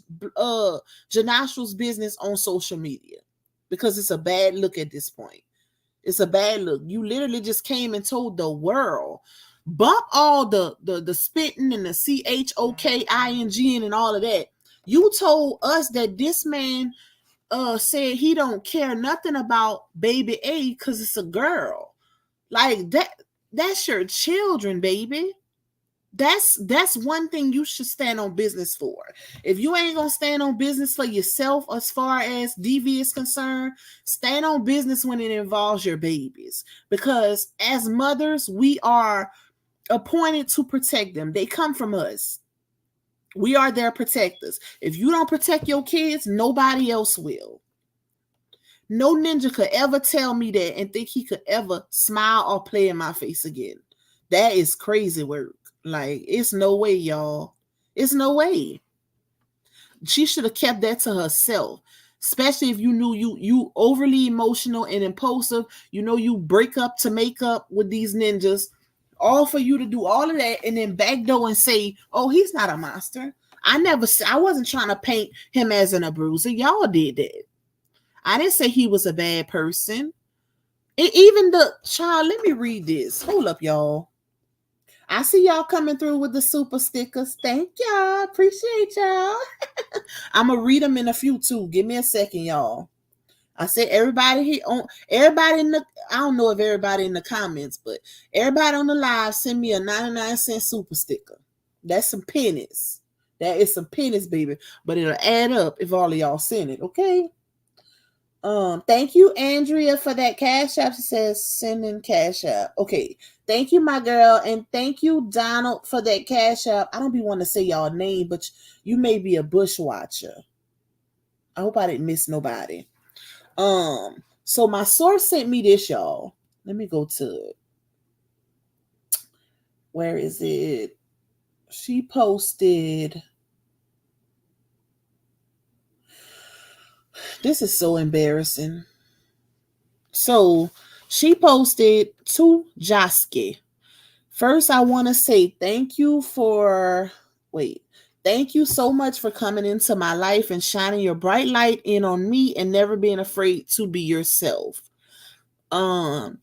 Janashu's business on social media, because it's a bad look at this point. It's a bad look. You literally just came and told the world. Bump all the spitting and the CHOKING and all of that. You told us that this man said he don't care nothing about baby A because it's a girl. Like that's your children, baby. That's one thing you should stand on business for. If you ain't gonna stand on business for yourself as far as DV is concerned, stand on business when it involves your babies. Because as mothers, we are appointed to protect them. They come from us. We are their protectors. If you don't protect your kids, nobody else will. No ninja could ever tell me that and think he could ever smile or play in my face again. That is crazy work. Like, it's no way, y'all. It's no way. She should have kept that to herself. Especially if you knew you overly emotional and impulsive. You know you break up to make up with these ninjas. All for you to do all of that and then backdoor and say, oh, he's not a monster. I wasn't trying to paint him as an abuser. Y'all did that. I didn't say he was a bad person. Even the child, let me read this. Hold up, y'all. I see y'all coming through with the super stickers. Thank y'all. Appreciate y'all. I'm going to read them in a few too. Give me a second, y'all. I said everybody I don't know if everybody in the comments, but everybody on the live send me a 99-cent super sticker. That's some pennies. That is some pennies, baby. But it'll add up if all of y'all send it, okay? Thank you, Andrea, for that cash app. She says sending cash app. Okay. Thank you, my girl. And thank you, Donald, for that cash app. I don't be wanting to say y'all name, but you may be a bushwatcher. I hope I didn't miss nobody. So my source sent me this, y'all. Let me go to it. Where is it? She posted. This is so embarrassing. So she posted to Joski. First, I want to say thank you for, thank you so much for coming into my life and shining your bright light in on me and never being afraid to be yourself. Um,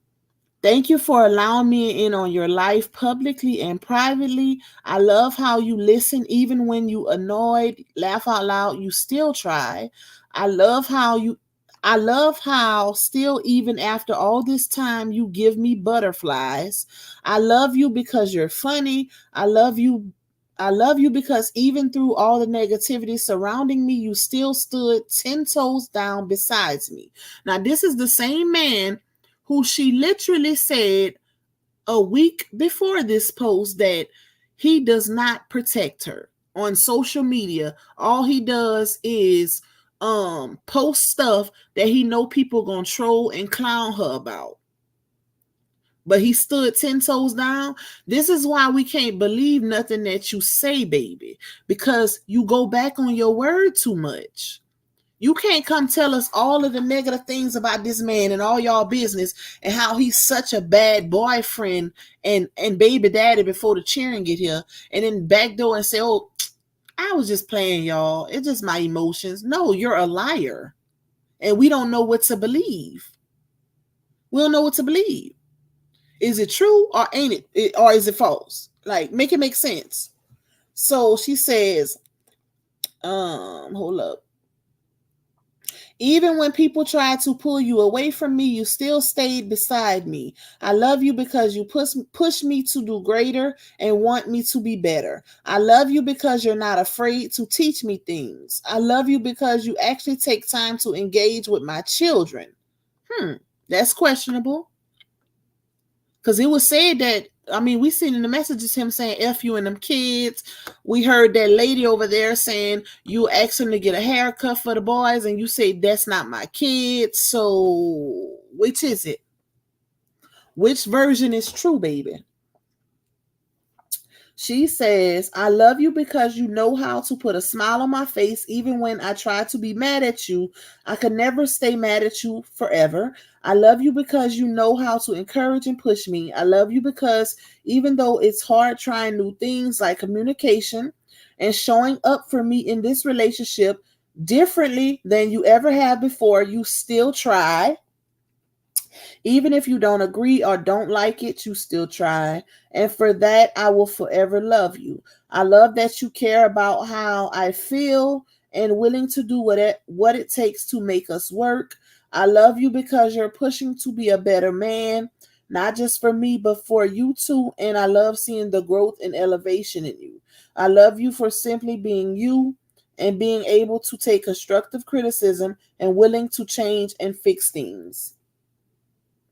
Thank you for allowing me in on your life publicly and privately. I love how you listen even when you annoyed, laugh out loud, you still try. I love how you I love how still even after all this time you give me butterflies. I love you because you're funny. I love you because even through all the negativity surrounding me, you still stood 10 toes down besides me. Now, this is the same man who she literally said a week before this post that he does not protect her on social media. All he does is post stuff that he know people gonna troll and clown her about. But he stood 10 toes down. This is why we can't believe nothing that you say, baby, because you go back on your word too much. You can't come tell us all of the negative things about this man and all y'all business and how he's such a bad boyfriend and baby daddy before the cheering get here, and then backdoor and say, "Oh, I was just playing, y'all. It's just my emotions." No, you're a liar, and we don't know what to believe. We don't know what to believe. Is it true or ain't it, or is it false? Like, make it make sense. So she says, hold up. Even when people tried to pull you away from me, you still stayed beside me. I love you because you push me to do greater and want me to be better. I love you because you're not afraid to teach me things. I love you because you actually take time to engage with my children. That's questionable. Because it was said that, I mean, we seen in the messages him saying F you and them kids. We heard that lady over there saying you asked him to get a haircut for the boys and you say that's not my kid. So which is it? Which version is true, baby? She says, I love you because you know how to put a smile on my face even when I try to be mad at you. I could never stay mad at you forever. I love you because you know how to encourage and push me. I love you because even though it's hard trying new things like communication and showing up for me in this relationship differently than you ever have before, you still try. Even if you don't agree or don't like it, you still try. And for that, I will forever love you. I love that you care about how I feel and willing to do what it takes to make us work. I love you because you're pushing to be a better man, not just for me, but for you too. And I love seeing the growth and elevation in you. I love you for simply being you and being able to take constructive criticism and willing to change and fix things.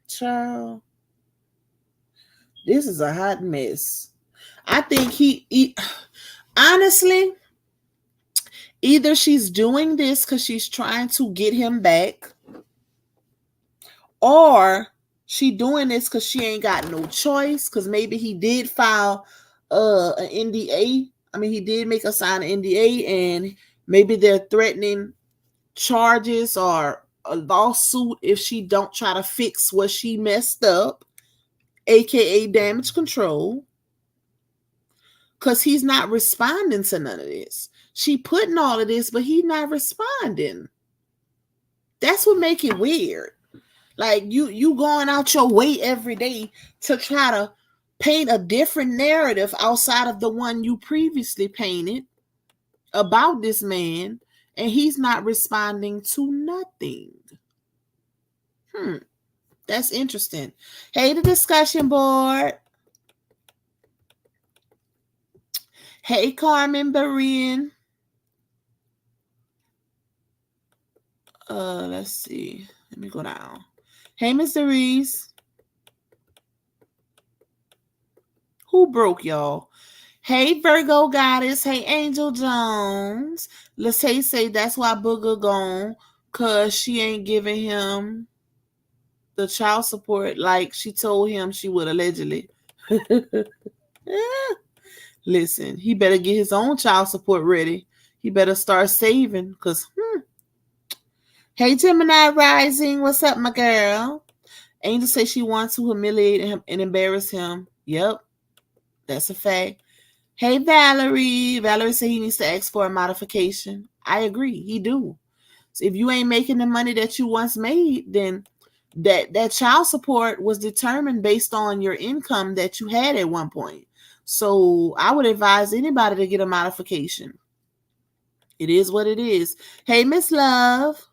Child, this is a hot mess. I think he honestly, either she's doing this because she's trying to get him back, or she doing this because she ain't got no choice. Because maybe he did file an NDA. I mean, he did make her sign an NDA, and maybe they're threatening charges or a lawsuit if she don't try to fix what she messed up, aka damage control. Because he's not responding to none of this. She putting all of this, but he's not responding. That's what make it weird. Like you going out your way every day to try to paint a different narrative outside of the one you previously painted about this man, and he's not responding to nothing. That's interesting. Hey, the discussion board. Hey, Carmen Berean. Let's see. Let me go down. Hey, Mr. Reese. Who broke y'all? Hey, Virgo Goddess. Hey, Angel Jones. Let's say that's why Booger gone, cause she ain't giving him the child support like she told him she would allegedly. Listen, he better get his own child support ready. He better start saving, cause Hey, Gemini Rising. What's up, my girl? Angel says she wants to humiliate him and embarrass him. Yep, that's a fact. Hey, Valerie. Valerie said he needs to ask for a modification. I agree. He do. So if you ain't making the money that you once made, then that child support was determined based on your income that you had at one point. So I would advise anybody to get a modification. It is what it is. Hey, Miss Love.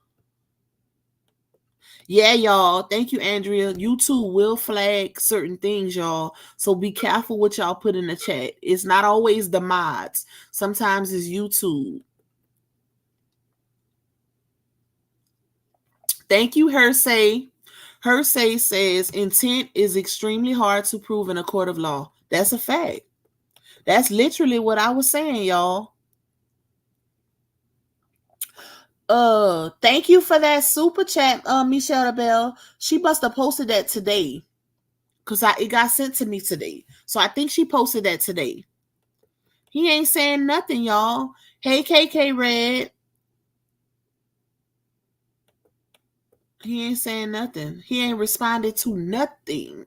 Yeah, y'all. Thank you, Andrea. YouTube will flag certain things, y'all. So be careful what y'all put in the chat. It's not always the mods. Sometimes it's YouTube. Thank you, Hersey. Hersey says intent is extremely hard to prove in a court of law. That's a fact. That's literally what I was saying, y'all. Thank you for that super chat, Michelle Bell. She must have posted that today. Because it got sent to me today. So I think she posted that today. He ain't saying nothing, y'all. Hey, KK Red. He ain't saying nothing. He ain't responded to nothing.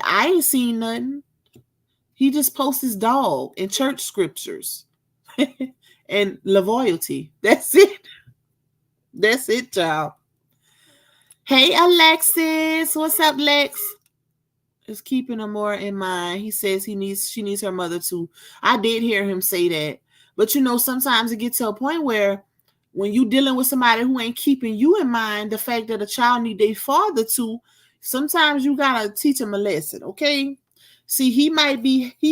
I ain't seen nothing. He just posts his dog and church scriptures. And loyalty. That's it. That's it, y'all. Hey, Alexis. What's up, Lex? Is keeping her more in mind. He says she needs her mother to. I did hear him say that. But sometimes it gets to a point where when you dealing with somebody who ain't keeping you in mind, the fact that a child need their father to, sometimes you gotta teach him a lesson, okay? See, he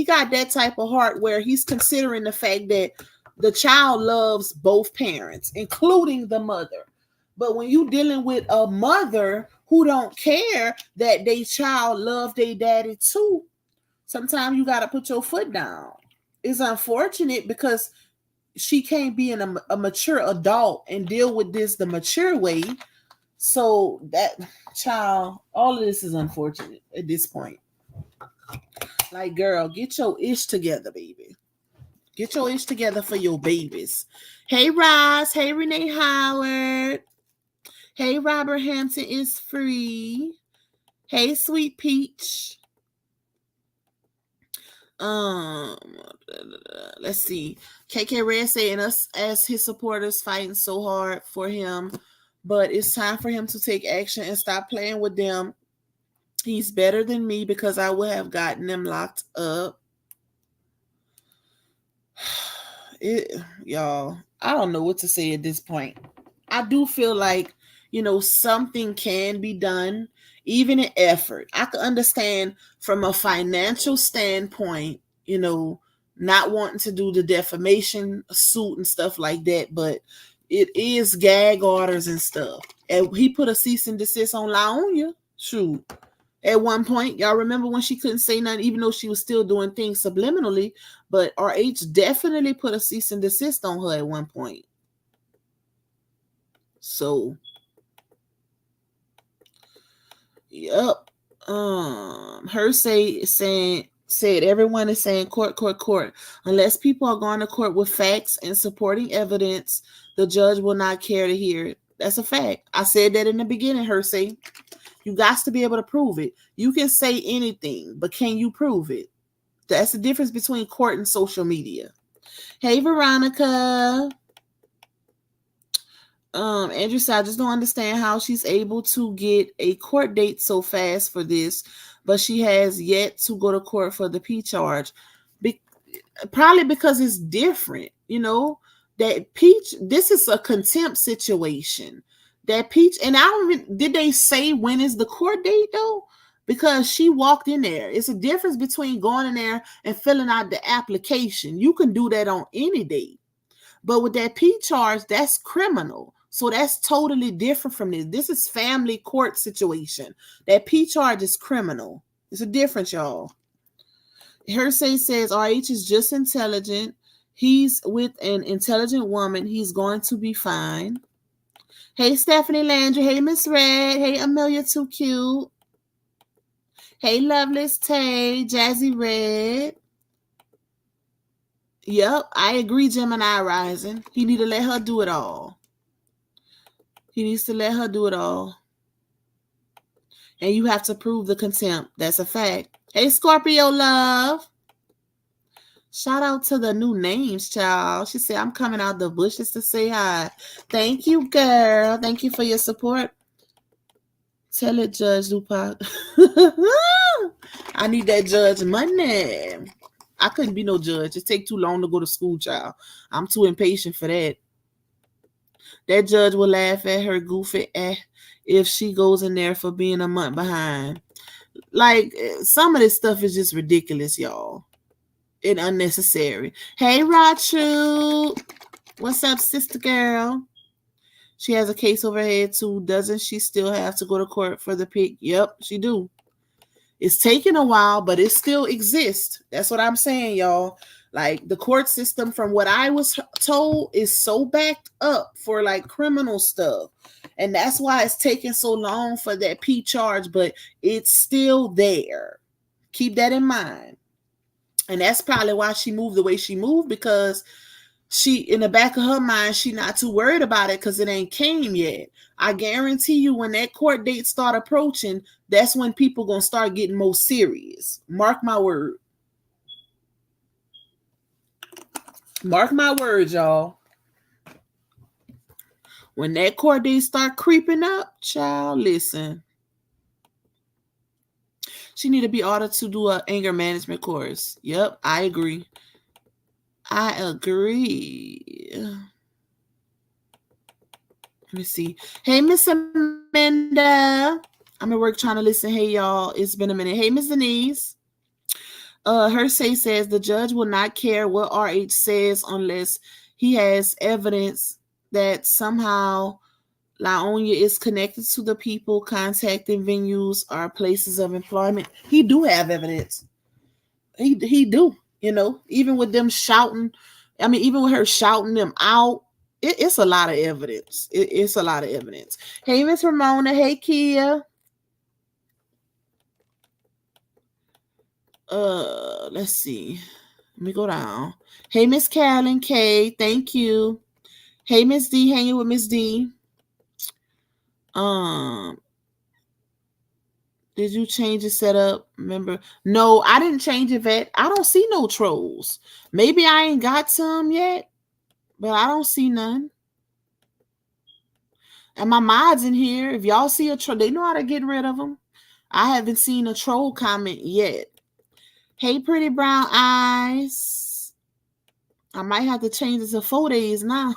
got that type of heart where he's considering the fact that the child loves both parents, including the mother. But when you dealing with a mother who don't care that they child love their daddy too, sometimes you got to put your foot down. It's unfortunate because she can't be a mature adult and deal with this the mature way. So that child, all of this is unfortunate at this point. Like, girl, get your ish together, baby. Get your ish together for your babies. Hey, Ross. Hey, Renee Howard. Hey, Robert Hampton is free. Hey, Sweet Peach. Let's see. KK Red saying us as his supporters fighting so hard for him, but it's time for him to take action and stop playing with them. He's better than me because I would have gotten them locked up. Y'all, I don't know what to say at this point. I do feel like, something can be done, even in effort. I can understand from a financial standpoint, not wanting to do the defamation suit and stuff like that, but it is gag orders and stuff. And he put a cease and desist on LaOnya. Shoot. At one point, y'all remember when she couldn't say nothing, even though she was still doing things subliminally, but RH definitely put a cease and desist on her at one point. So, yep. Her said everyone is saying court. Unless people are going to court with facts and supporting evidence, the judge will not care to hear it. That's a fact. I said that in the beginning, Hersey. You got to be able to prove it. You can say anything, but can you prove it? That's the difference between court and social media. Hey, Veronica. Andrew said, I just don't understand how she's able to get a court date so fast for this, but she has yet to go to court for the P charge. Probably because it's different, that Peach, this is a contempt situation. That Peach, and did they say when is the court date though? Because she walked in there. It's a difference between going in there and filling out the application. You can do that on any date. But with that P charge, that's criminal. So that's totally different from this. This is family court situation. That P charge is criminal. It's a difference, y'all. Hersey says RH is just intelligent. He's with an intelligent woman. He's going to be fine. Hey, Stephanie Landry. Hey, Miss Red. Hey, Amelia Too Cute. Hey, Loveless Tay. Jazzy Red. Yep, I agree, Gemini Rising. He need to let her do it all. He needs to let her do it all. And you have to prove the contempt. That's a fact. Hey, Scorpio love. Shout out to the new names, child. She said, I'm coming out the bushes to say hi. Thank you, girl. Thank you for your support. Tell it, Judge Lupac. I need that judge money. I couldn't be no judge. It take too long to go to school, child. I'm too impatient for that. That judge will laugh at her goofy if she goes in there for being a month behind. Like, some of this stuff is just ridiculous, y'all. And unnecessary. Hey, Rachu. What's up, sister girl? She has a case over her head, too. Doesn't she still have to go to court for the pick? Yep, she do. It's taking a while, but it still exists. That's what I'm saying, y'all. Like, the court system, from what I was told, is so backed up for, like, criminal stuff. And that's why it's taking so long for that P charge, but it's still there. Keep that in mind. And that's probably why she moved the way she moved, because she, in the back of her mind, she not too worried about it because it ain't came yet. I guarantee you, when that court date start approaching, that's when people gonna start getting more serious. Mark my word. Mark my words, y'all. When that court date start creeping up, child, listen. She need to be ordered to do an anger management course. Yep, I agree. I agree. Let me see. Hey, Miss Amanda. I'm at work trying to listen. Hey, y'all. It's been a minute. Hey, Miss Denise. Hersey says the judge will not care what RH says unless he has evidence that somehow LaOnya is connected to the people contacting venues or places of employment. He do have evidence. He do. You know, even with them shouting, I mean, even with her shouting them out, it's a lot of evidence. It's a lot of evidence. Hey, Miss Ramona. Hey, Kia. Let's see. Let me go down. Hey, Miss Carolyn K. Thank you. Hey, Miss D. Hanging with Miss D. Did you change the setup? Remember? No, I didn't change it, Vet. I don't see no trolls. Maybe I ain't got some yet, but I don't see none. And my mods in here, if y'all see a troll, they know how to get rid of them. I haven't seen a troll comment yet. Hey, pretty brown eyes. I might have to change it to 4 days now.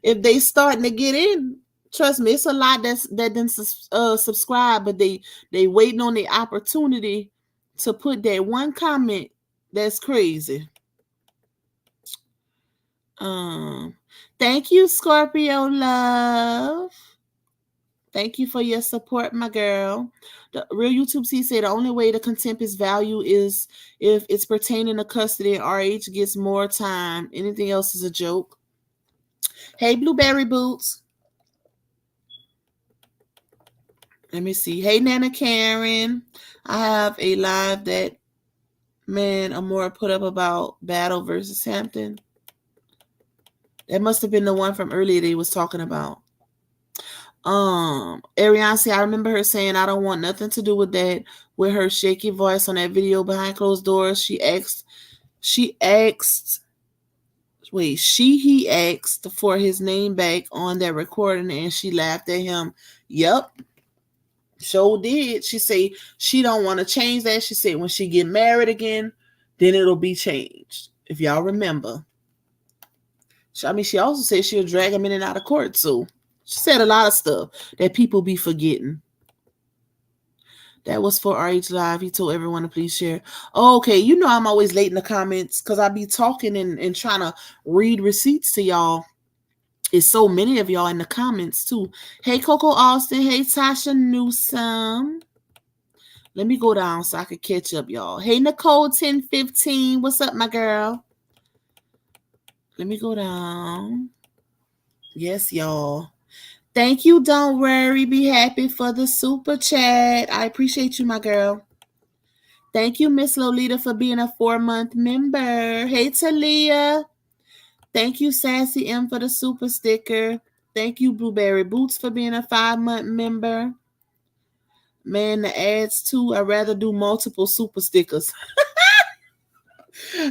If they starting to get in, trust me, it's a lot that didn't subscribe, but they waiting on the opportunity to put that one comment. That's crazy. Thank you, Scorpio love. Thank you for your support, my girl. The real YouTube C said the only way the contempt is value is if it's pertaining to custody and RH gets more time. Anything else is a joke. Hey, Blueberry Boots. Let me see. Hey, Nana Karen. I have a live that man Amora put up about Battle versus Hampton. That must have been the one from earlier they was talking about. Ariane, I remember her saying, I don't want nothing to do with that, with her shaky voice on that video behind closed doors. He asked for his name back on that recording, and she laughed at him. Yep. Sure did. She say she don't want to change that. She said when she get married again, then it'll be changed. If y'all remember. I mean, she also said she'll drag him in and out of court, so she said a lot of stuff that people be forgetting. That was for RH Live. He told everyone to please share. Oh, okay, you know I'm always late in the comments because I be talking and trying to read receipts to y'all. It's so many of y'all in the comments too. Hey, Coco Austin. Hey, Tasha Newsome. Let me go down so I can catch up, y'all. Hey, Nicole 1015. What's up, my girl? Let me go down. Yes, y'all. Thank you. Don't worry. Be happy for the super chat. I appreciate you, my girl. Thank you, Miss Lolita, for being a 4-month member. Hey, Talia. Thank you, Sassy M, for the super sticker. Thank you, Blueberry Boots, for being a 5-month member. Man, the ads too. I'd rather do multiple super stickers.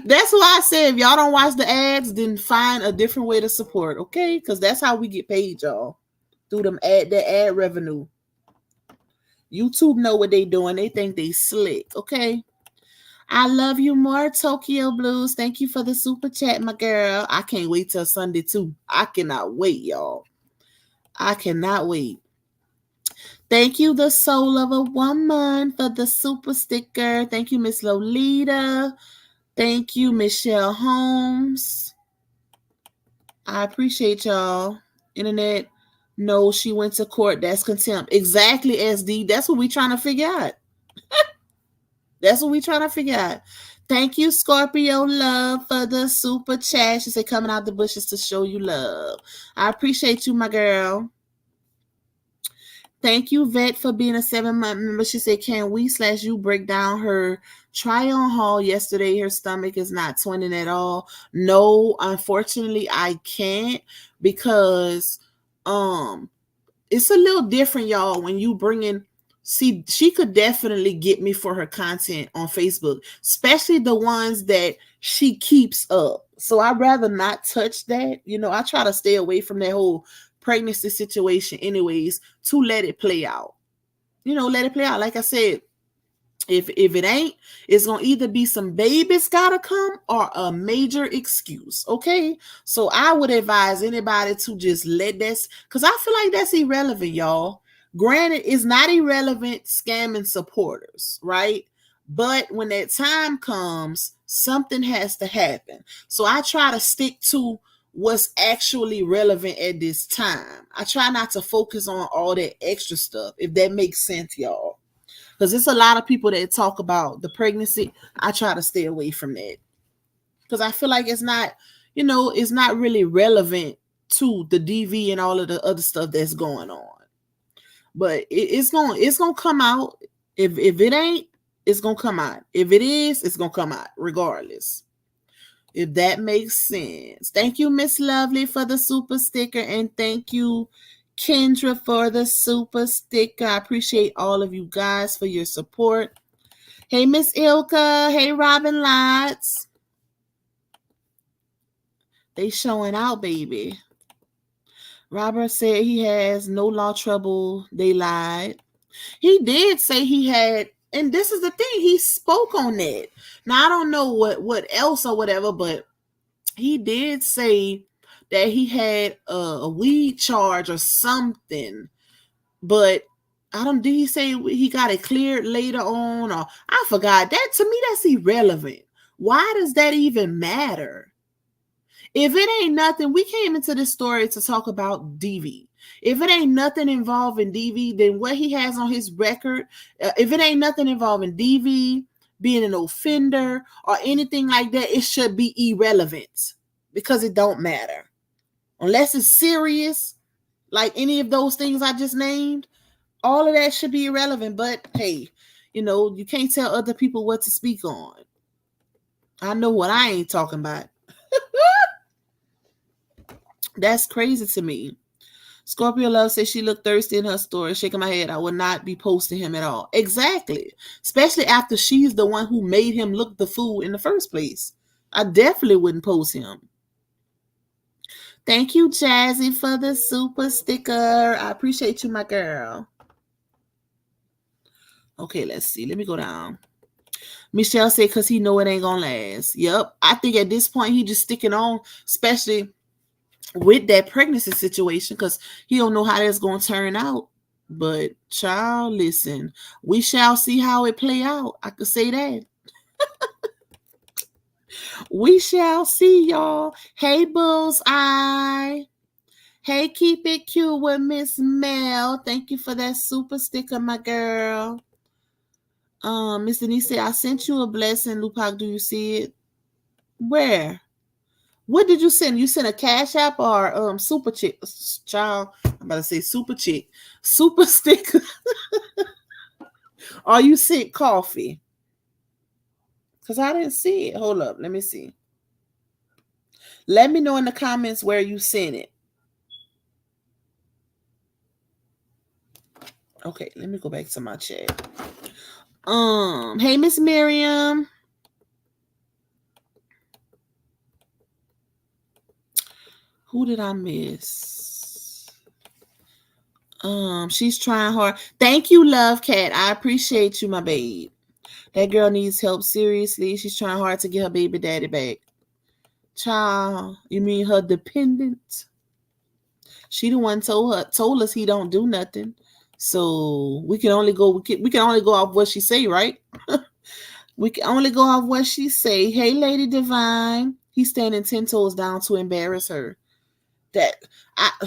That's why I said if y'all don't watch the ads, then find a different way to support, okay? Because that's how we get paid, y'all. Through the ad revenue. YouTube know what they doing. They think they slick, okay? I love you more, Tokyo Blues. Thank you for the super chat, my girl. I can't wait till Sunday, too. I cannot wait, y'all. I cannot wait. Thank you, the soul of a woman, for the super sticker. Thank you, Miss Lolita. Thank you, Michelle Holmes. I appreciate y'all. Internet, no, she went to court. That's contempt. Exactly, SD. That's what we trying to figure out. That's what we trying to figure out. Thank you, Scorpio Love, for the super chat. She said, coming out the bushes to show you love. I appreciate you, my girl. Thank you, Vet, for being a 7-month member. She said, can we / you break down her try-on haul yesterday? Her stomach is not twinning at all. No, unfortunately, I can't, because it's a little different, y'all, when you bring in. See, she could definitely get me for her content on Facebook, especially the ones that she keeps up. So I'd rather not touch that. I try to stay away from that whole pregnancy situation anyways, to let it play out. Let it play out. Like I said, if it ain't, it's gonna either be some babies gotta come or a major excuse. Okay, so I would advise anybody to just let that, because I feel like that's irrelevant, y'all. Granted, it's not irrelevant scamming supporters, right? But when that time comes, something has to happen. So I try to stick to what's actually relevant at this time. I try not to focus on all that extra stuff, if that makes sense, y'all. Because it's a lot of people that talk about the pregnancy. I try to stay away from that, because I feel like it's not, it's not really relevant to the DV and all of the other stuff that's going on. But it's gonna come out. If it ain't, it's gonna come out. If it is, it's gonna come out regardless. If that makes sense. Thank you, Miss Lovely, for the super sticker, and thank you, Kendra, for the super sticker. I appreciate all of you guys for your support. Hey, Miss Ilka. Hey, Robin Lots. They showing out, baby. Robert said he has no law trouble. They lied. He did say he had, and this is the thing, he spoke on that. Now, I don't know what else or whatever, but he did say that he had a weed charge or something. But did he say he got it cleared later on? Or I forgot. That, to me, that's irrelevant. Why does that even matter? If it ain't nothing, we came into this story to talk about DV. If it ain't nothing involving DV, then what he has on his record, if it ain't nothing involving DV, being an offender, or anything like that, it should be irrelevant, because it don't matter. Unless it's serious, like any of those things I just named, all of that should be irrelevant. But hey, you can't tell other people what to speak on. I know what I ain't talking about. That's crazy to me. Scorpio Love says she looked thirsty in her story. Shaking my head. I would not be posting him at all. Exactly. Especially after she's the one who made him look the fool in the first place. I definitely wouldn't post him. Thank you, Jazzy, for the super sticker. I appreciate you, my girl. Okay, let's see. Let me go down. Michelle said, because he know it ain't gonna last. Yep. I think at this point, he just sticking on, especially with that pregnancy situation, because he don't know how that's going to turn out. But child, listen, we shall see how it play out. I could say that. We shall see, y'all. Hey, Bullseye. Hey, keep it cute with Miss Mel. Thank you for that super sticker, my girl. Miss Denise said, I sent you a blessing. Lupac, do you see it? Where? What did you send? You sent a cash app or super chick? Child, I'm about to say super chick. Super sticker. Or you sent coffee? Because I didn't see it. Hold up. Let me see. Let me know in the comments where you sent it. Okay, let me go back to my chat. Hey, Miss Miriam. Who did I miss? She's trying hard. Thank you, Love Cat. I appreciate you, my babe. That girl needs help seriously. She's trying hard to get her baby daddy back. Child, you mean her dependent? She the one told us he don't do nothing. So we can only go off what she say, right? We can only go off what she say. Hey, Lady Divine. He's standing 10 toes down to embarrass her.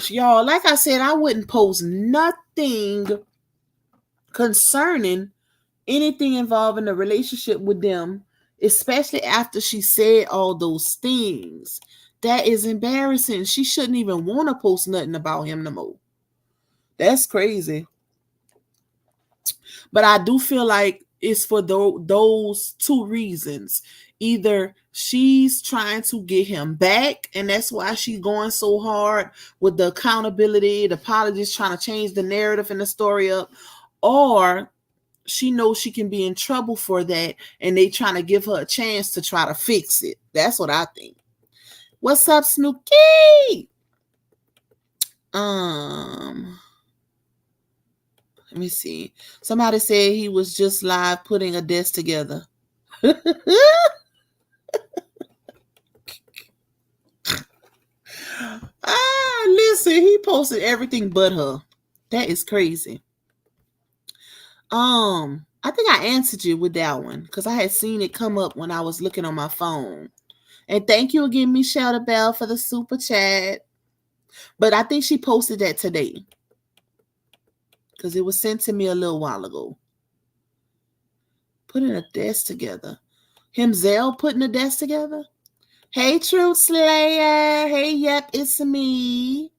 Y'all, like I said, I wouldn't post nothing concerning anything involving a relationship with them, especially after she said all those things. That is embarrassing. She shouldn't even want to post nothing about him no more. That's crazy. But I do feel like it's for those two reasons. Either she's trying to get him back, and that's why she's going so hard with the accountability, the apologies, trying to change the narrative and the story up, or she knows she can be in trouble for that, and they trying to give her a chance to try to fix it. That's what I think. What's up, Snooki? Let me see. Somebody said he was just live putting a desk together. Listen, he posted everything but her. That is crazy. I think I answered you with that one because I had seen it come up when I was looking on my phone. And thank you again, Michelle Bell, for the super chat. But I think she posted that today because it was sent to me a little while ago. Putting a desk together. Himself putting a desk together? Hey, Truth Slayer. Hey, yep, it's me.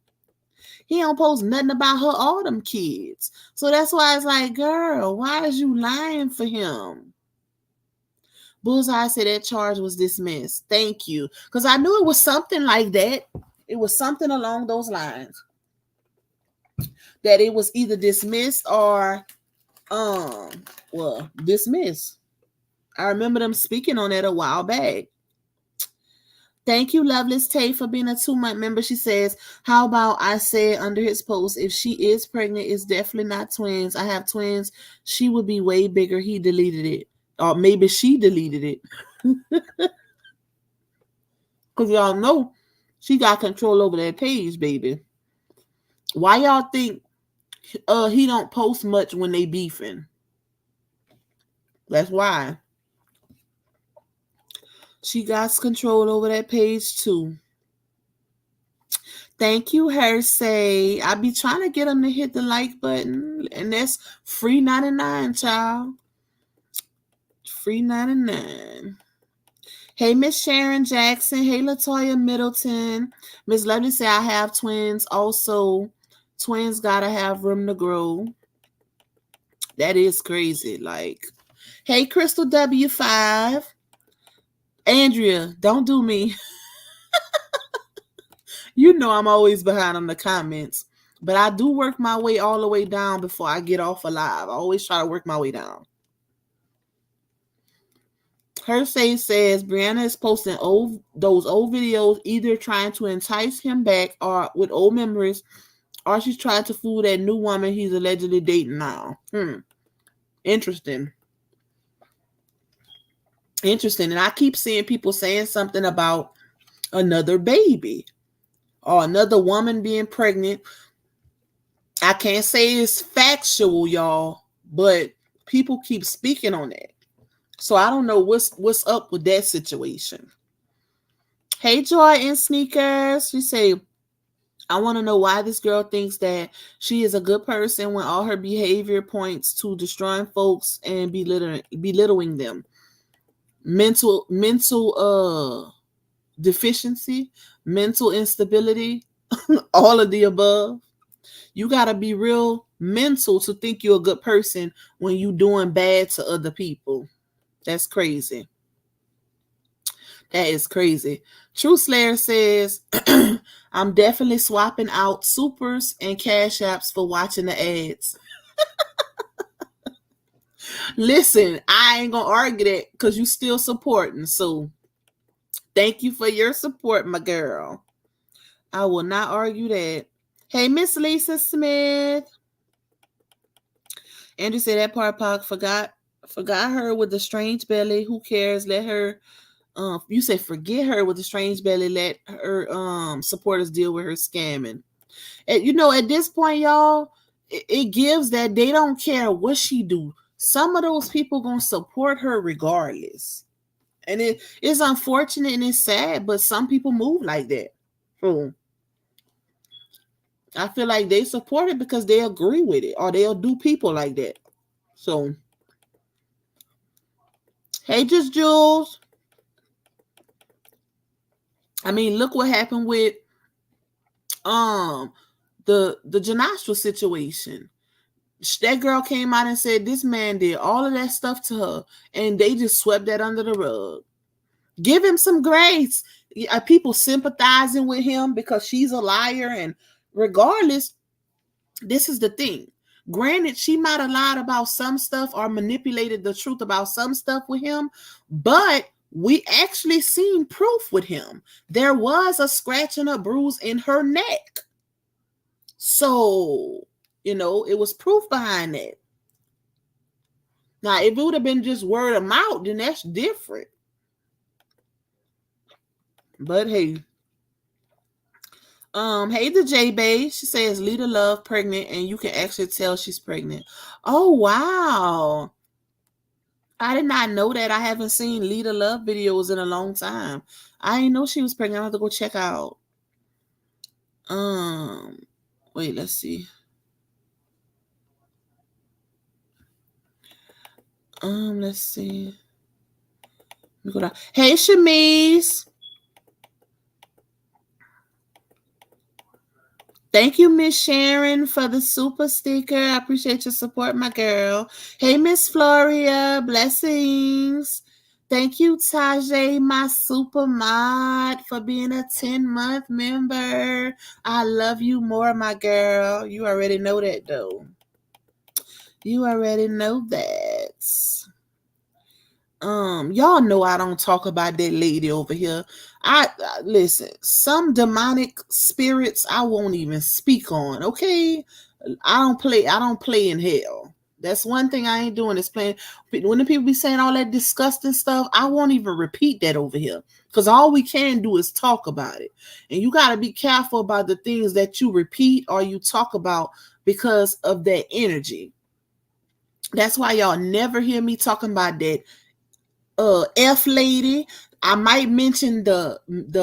He don't post nothing about her or them kids. So that's why it's like, girl, why is you lying for him? Bullseye said that charge was dismissed. Thank you. Because I knew it was something like that. It was something along those lines. That it was either dismissed or dismissed. I remember them speaking on that a while back. Thank you, Loveless Tay, for being a 2-month member. She says, how about I said under his post, if she is pregnant, it's definitely not twins. I have twins. She would be way bigger. He deleted it. Or maybe she deleted it. Because y'all know she got control over that page, baby. Why y'all think he don't post much when they beefing? That's why. She got control over that page too. Thank you, Hersey. I be trying to get them to hit the like button, and that's free 99, child. Free 99. Hey, Miss Sharon Jackson. Hey, Latoya Middleton. Miss Lovely said I have twins. Also, twins gotta have room to grow. That is crazy. Like, hey, Crystal W5. Andrea, don't do me. You know I'm always behind on the comments. But I do work my way all the way down before I get off alive. I always try to work my way down. Hersey says Brianna is posting those old videos, either trying to entice him back or with old memories, or she's trying to fool that new woman he's allegedly dating now. Interesting. And I keep seeing people saying something about another baby or another woman being pregnant. I can't say it's factual, y'all, but people keep speaking on that. So I don't know what's up with that situation. Hey, Joy in Sneakers. She say, I want to know why this girl thinks that she is a good person when all her behavior points to destroying folks and belittling them. Mental deficiency, mental instability, all of the above. You got to be real mental to think you're a good person when you doing bad to other people. That's crazy. That is crazy. True Slayer says, I'm definitely swapping out supers and cash apps for watching the ads. Listen, I ain't gonna argue that because you still supporting. So thank you for your support, my girl. I will not argue that. Hey, Miss Lisa Smith. Andrew said that part Pac forgot her with the strange belly. Who cares? Let her you say forget her with the strange belly, let her supporters deal with her scamming. And at this point, y'all, it gives that they don't care what she do. Some of those people gonna support her regardless. And it's unfortunate and it's sad, but some people move like that. So I feel like they support it because they agree with it or they'll do people like that. So hey, just Jules. I mean, look what happened with the Janastra situation. That girl came out and said this man did all of that stuff to her, and they just swept that under the rug. Give him some grace. Are people sympathizing with him because she's a liar? And regardless, this is the thing. Granted, she might have lied about some stuff or manipulated the truth about some stuff with him, but we actually seen proof with him. There was a scratch and a bruise in her neck. So, it was proof behind that. Now, if it would have been just word of mouth, then that's different. But hey. Hey, the J Bay. She says Lita Love pregnant, and you can actually tell she's pregnant. Oh, wow. I did not know that. I haven't seen Lita Love videos in a long time. I didn't know she was pregnant. I have to go check out. Wait, let's see. Let's see. Hey, Shamise. Thank you, Miss Sharon, for the super sticker. I appreciate your support, my girl. Hey, Miss Floria. Blessings. Thank you, Tajay, my super mod, for being a 10-month member. I love you more, my girl. You already know that, though. You already know that. Y'all know I don't talk about that lady over here. I listen, some demonic spirits I won't even speak on, okay? I don't play in hell. That's one thing I ain't doing is playing. When the people be saying all that disgusting stuff, I won't even repeat that over here. Because all we can do is talk about it. And you got to be careful about the things that you repeat or you talk about because of that energy. That's why y'all never hear me talking about that F lady. I might mention the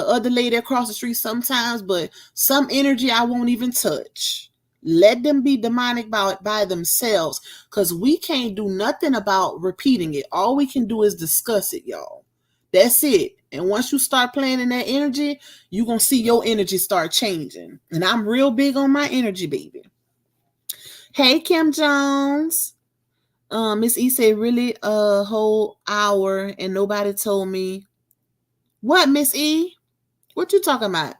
other lady across the street sometimes, but some energy I won't even touch. Let them be demonic by themselves, because we can't do nothing about repeating it. All we can do is discuss it, y'all. That's it. And once you start playing in that energy, you're going to see your energy start changing. And I'm real big on my energy, baby. Hey, Kim Jones. Miss E said really a whole hour and nobody told me. What, Miss E? What you talking about?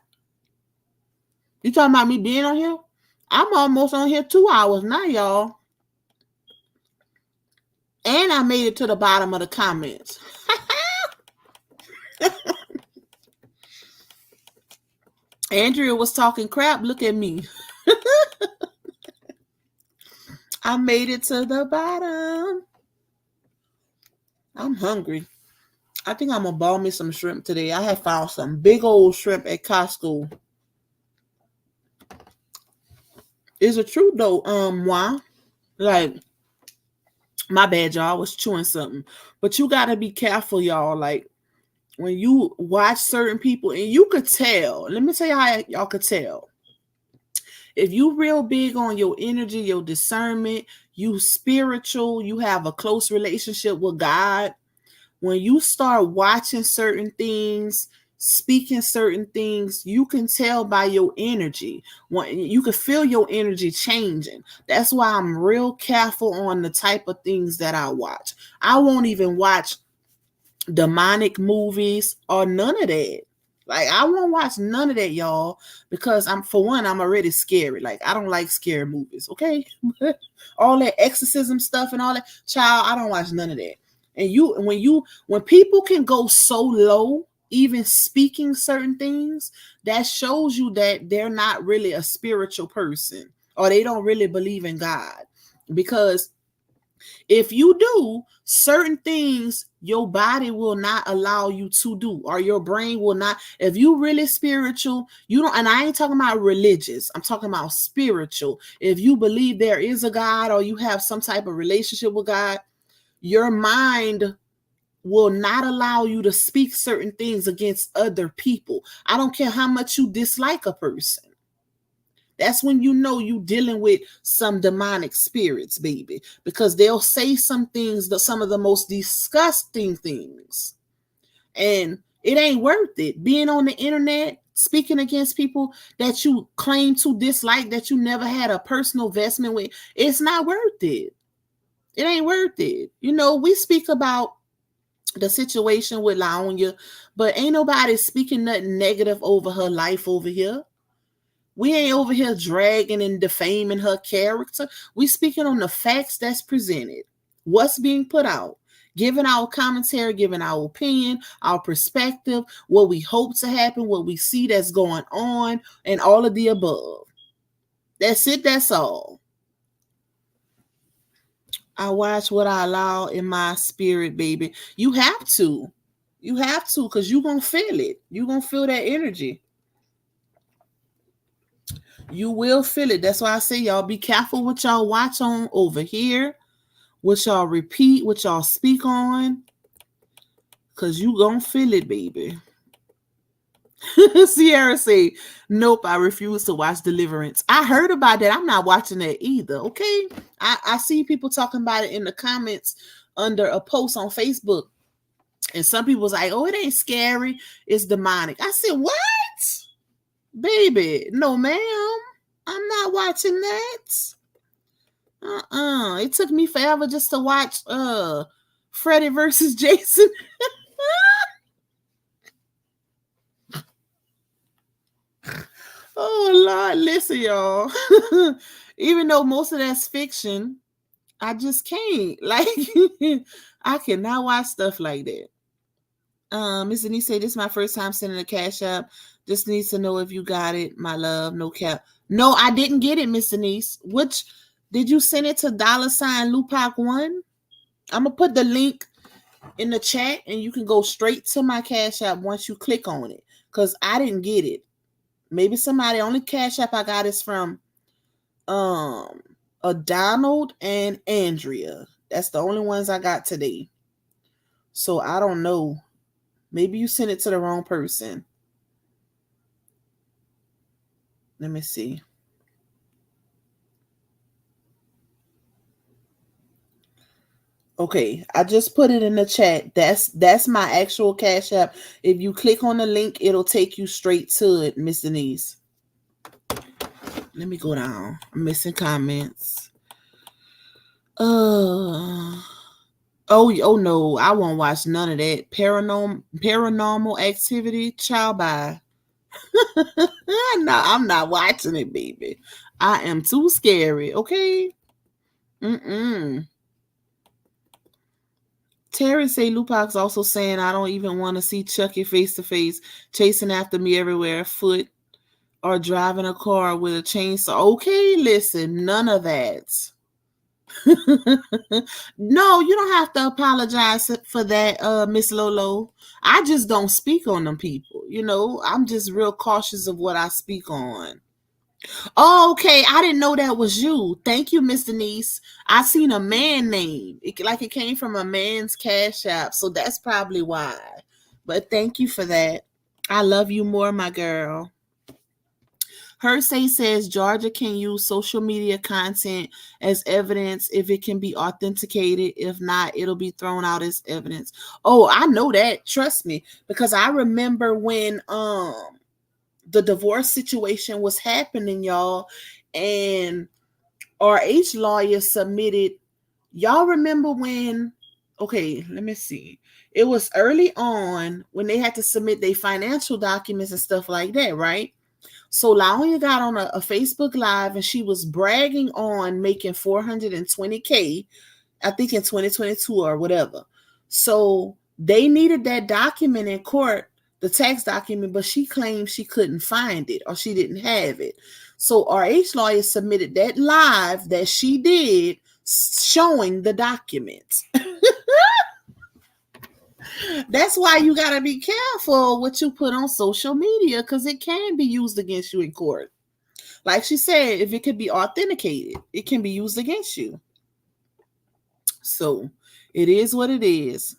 You talking about me being on here? I'm almost on here 2 hours now, y'all. And I made it to the bottom of the comments. Andrea was talking crap. Look at me. I made it to the bottom. I'm hungry. I think I'm going to ball me some shrimp today. I have found some big old shrimp at Costco. Is it true though? Why? Like, my bad, y'all. I was chewing something. But you got to be careful, y'all. Like, when you watch certain people, and you could tell. Let me tell you how y'all could tell. If you real big on your energy, your discernment, you spiritual, you have a close relationship with God, when you start watching certain things, speaking certain things, you can tell by your energy. When you can feel your energy changing. That's why I'm real careful on the type of things that I watch. I won't even watch demonic movies or none of that. Like, I won't watch none of that, y'all, because I'm already scary. Like, I don't like scary movies, okay? All that exorcism stuff and all that, child, I don't watch none of that. And when people can go so low, even speaking certain things, that shows you that they're not really a spiritual person, or they don't really believe in God. Because if you do certain things, your body will not allow you to do, or your brain will not. If you really spiritual, you don't, and I ain't talking about religious, I'm talking about spiritual. If you believe there is a God, or you have some type of relationship with God, your mind will not allow you to speak certain things against other people. I don't care how much you dislike a person. That's when you know you dealing with some demonic spirits, baby, because they'll say some things, some of the most disgusting things, and it ain't worth it. Being on the internet, speaking against people that you claim to dislike, that you never had a personal investment with, it's not worth it. It ain't worth it. You know, we speak about the situation with Laonia, but ain't nobody speaking nothing negative over her life over here. We ain't over here dragging and defaming her character. We speaking on the facts that's presented, what's being put out, giving our commentary, giving our opinion, our perspective, what we hope to happen, what we see that's going on, and all of the above. That's it. That's all. I watch what I allow in my spirit, baby. You have to. You have to, because you're going to feel it. You're going to feel that energy. You will feel it. That's why I say, y'all, be careful what y'all watch on over here, what y'all repeat, what y'all speak on, because you gonna feel it, baby. Sierra say, nope, I refuse to watch Deliverance. I heard about that. I'm not watching that either, okay? I see people talking about it in the comments under a post on Facebook, and some people was like, oh, it ain't scary, it's demonic. I said, what? Baby, no, ma'am. I'm not watching that. It took me forever just to watch Freddy versus Jason. Oh Lord, listen, y'all. Even though most of that's fiction, I just can't. Like, I cannot watch stuff like that. Miss Denise say, this is my first time sending a cash app. Just needs to know if you got it, my love. No cap. No, I didn't get it, Miss Denise. Which did you send it to $Lupac1? I'm gonna put the link in the chat, and you can go straight to my cash app once you click on it, because I didn't get it. Maybe somebody, only cash app I got is from a Donald and Andrea. That's the only ones I got today. So I don't know. Maybe you sent it to the wrong person. Let me see. Okay, I just put it in the chat. That's my actual cash app. If you click on the link, it'll take you straight to it, Miss Denise. Let me go down. I'm missing comments. Oh no, I won't watch none of that. Paranormal activity, child, bye. No, I'm not watching it, baby. I am too scary, okay? Terry say Lupac's also saying, I don't even want to see Chucky face to face, chasing after me everywhere, foot, or driving a car with a chainsaw. Okay, listen, none of that. No, you don't have to apologize for that, Miss Lolo. I just don't speak on them people. You know, I'm just real cautious of what I speak on. Oh, okay. I didn't know that was you. Thank you, Miss Denise. I seen a man name. Like it came from a man's cash app. So that's probably why. But thank you for that. I love you more, my girl. Hersey says Georgia can use social media content as evidence if it can be authenticated. If not, it'll be thrown out as evidence. Oh, I know that. Trust me. Because I remember when the divorce situation was happening, y'all, and RH lawyers submitted. Y'all remember when, okay, let me see. It was early on when they had to submit their financial documents and stuff like that, right? So Laonia got on a Facebook Live and she was bragging on making 420K, I think in 2022 or whatever. So they needed that document in court, the tax document, but she claimed she couldn't find it or she didn't have it. So RH lawyer submitted that live that she did showing the documents. That's why you got to be careful what you put on social media because it can be used against you in court. Like she said, if it could be authenticated, it can be used against you. So it is what it is.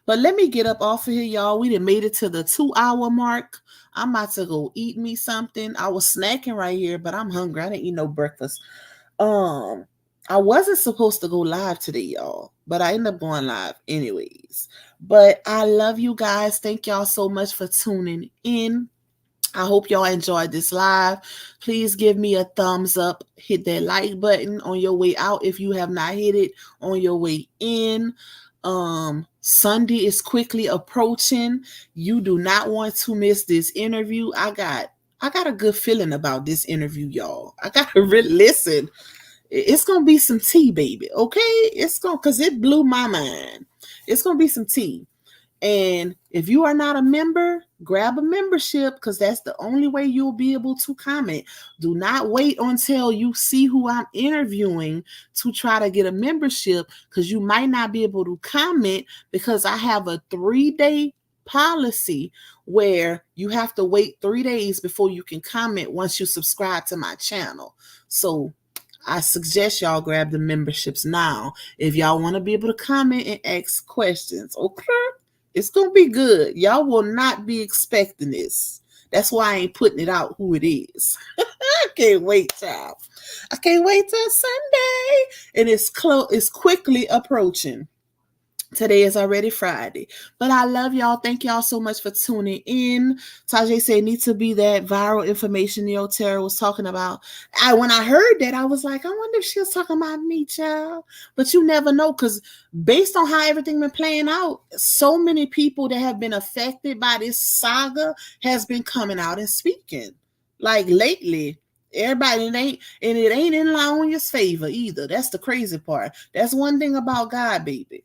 But let me get up off of here, y'all. We done made it to the 2-hour mark. I'm about to go eat me something. I was snacking right here, but I'm hungry. I didn't eat no breakfast. I wasn't supposed to go live today, y'all, but I ended up going live anyways. But I love you guys. Thank y'all so much for tuning in. I hope y'all enjoyed this live. Please give me a thumbs up. Hit that like button on your way out if you have not hit it on your way in. Sunday is quickly approaching. You do not want to miss this interview. I got a good feeling about this interview, y'all. I got to really listen. It's going to be some tea, baby. Okay? Because it blew my mind. It's going to be some tea. And if you are not a member, grab a membership because that's the only way you'll be able to comment. Do not wait until you see who I'm interviewing to try to get a membership because you might not be able to comment because I have a 3-day policy where you have to wait 3 days before you can comment once you subscribe to my channel. So I suggest y'all grab the memberships now if y'all want to be able to comment and ask questions. Okay? It's going to be good. Y'all will not be expecting this. That's why I ain't putting it out who it is. I can't wait, child. I can't wait till Sunday. And it's quickly approaching. Today is already Friday. But I love y'all. Thank y'all so much for tuning in. Tajay said, need to be that viral information Neo Terra was talking about. When I heard that, I was like, I wonder if she was talking about me, child. But you never know, because based on how everything been playing out, so many people that have been affected by this saga has been coming out and speaking. Like lately. Everybody, it ain't in Laonia's favor either. That's the crazy part. That's one thing about God, baby.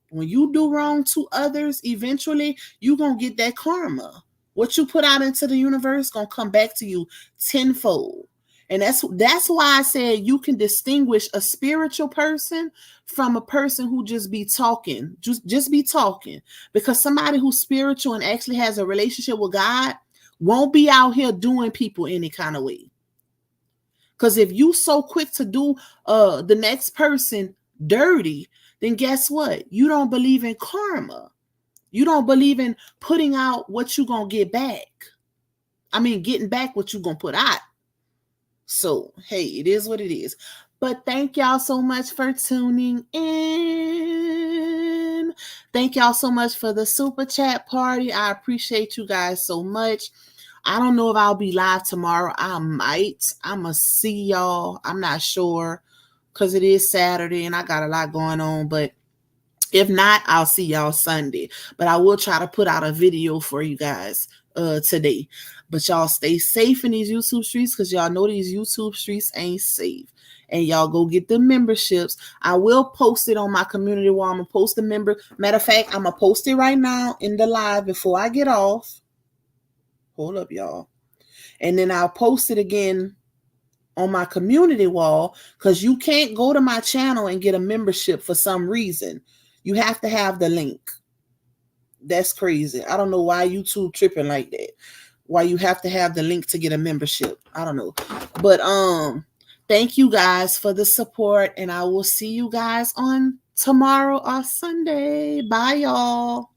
When you do wrong to others, eventually you're going to get that karma. What you put out into the universe going to come back to you tenfold. And that's why I said you can distinguish a spiritual person from a person who just be talking. Just be talking. Because somebody who's spiritual and actually has a relationship with God won't be out here doing people any kind of way. Because if you so quick to do the next person dirty, then guess what? You don't believe in karma. You don't believe in putting out what you're going to get back. I mean, getting back what you're going to put out. So, hey, it is what it is. But thank y'all so much for tuning in. Thank y'all so much for the super chat party. I appreciate you guys so much. I don't know if I'll be live tomorrow. I might. I'm going to see y'all. I'm not sure. Because it is Saturday and I got a lot going on. But if not, I'll see y'all Sunday. But I will try to put out a video for you guys today. But y'all stay safe in these YouTube streets because y'all know these YouTube streets ain't safe. And y'all go get the memberships. I will post it on my community wall. I'm going to post the member. Matter of fact, I'm going to post it right now in the live before I get off. Hold up, y'all. And then I'll post it again on my community wall because you can't go to my channel and get a membership for some reason. You have to have the link. That's crazy. I don't know why YouTube tripping like that. Why you have to have the link to get a membership. I don't know. But thank you guys for the support and I will see you guys on tomorrow or Sunday. Bye, y'all.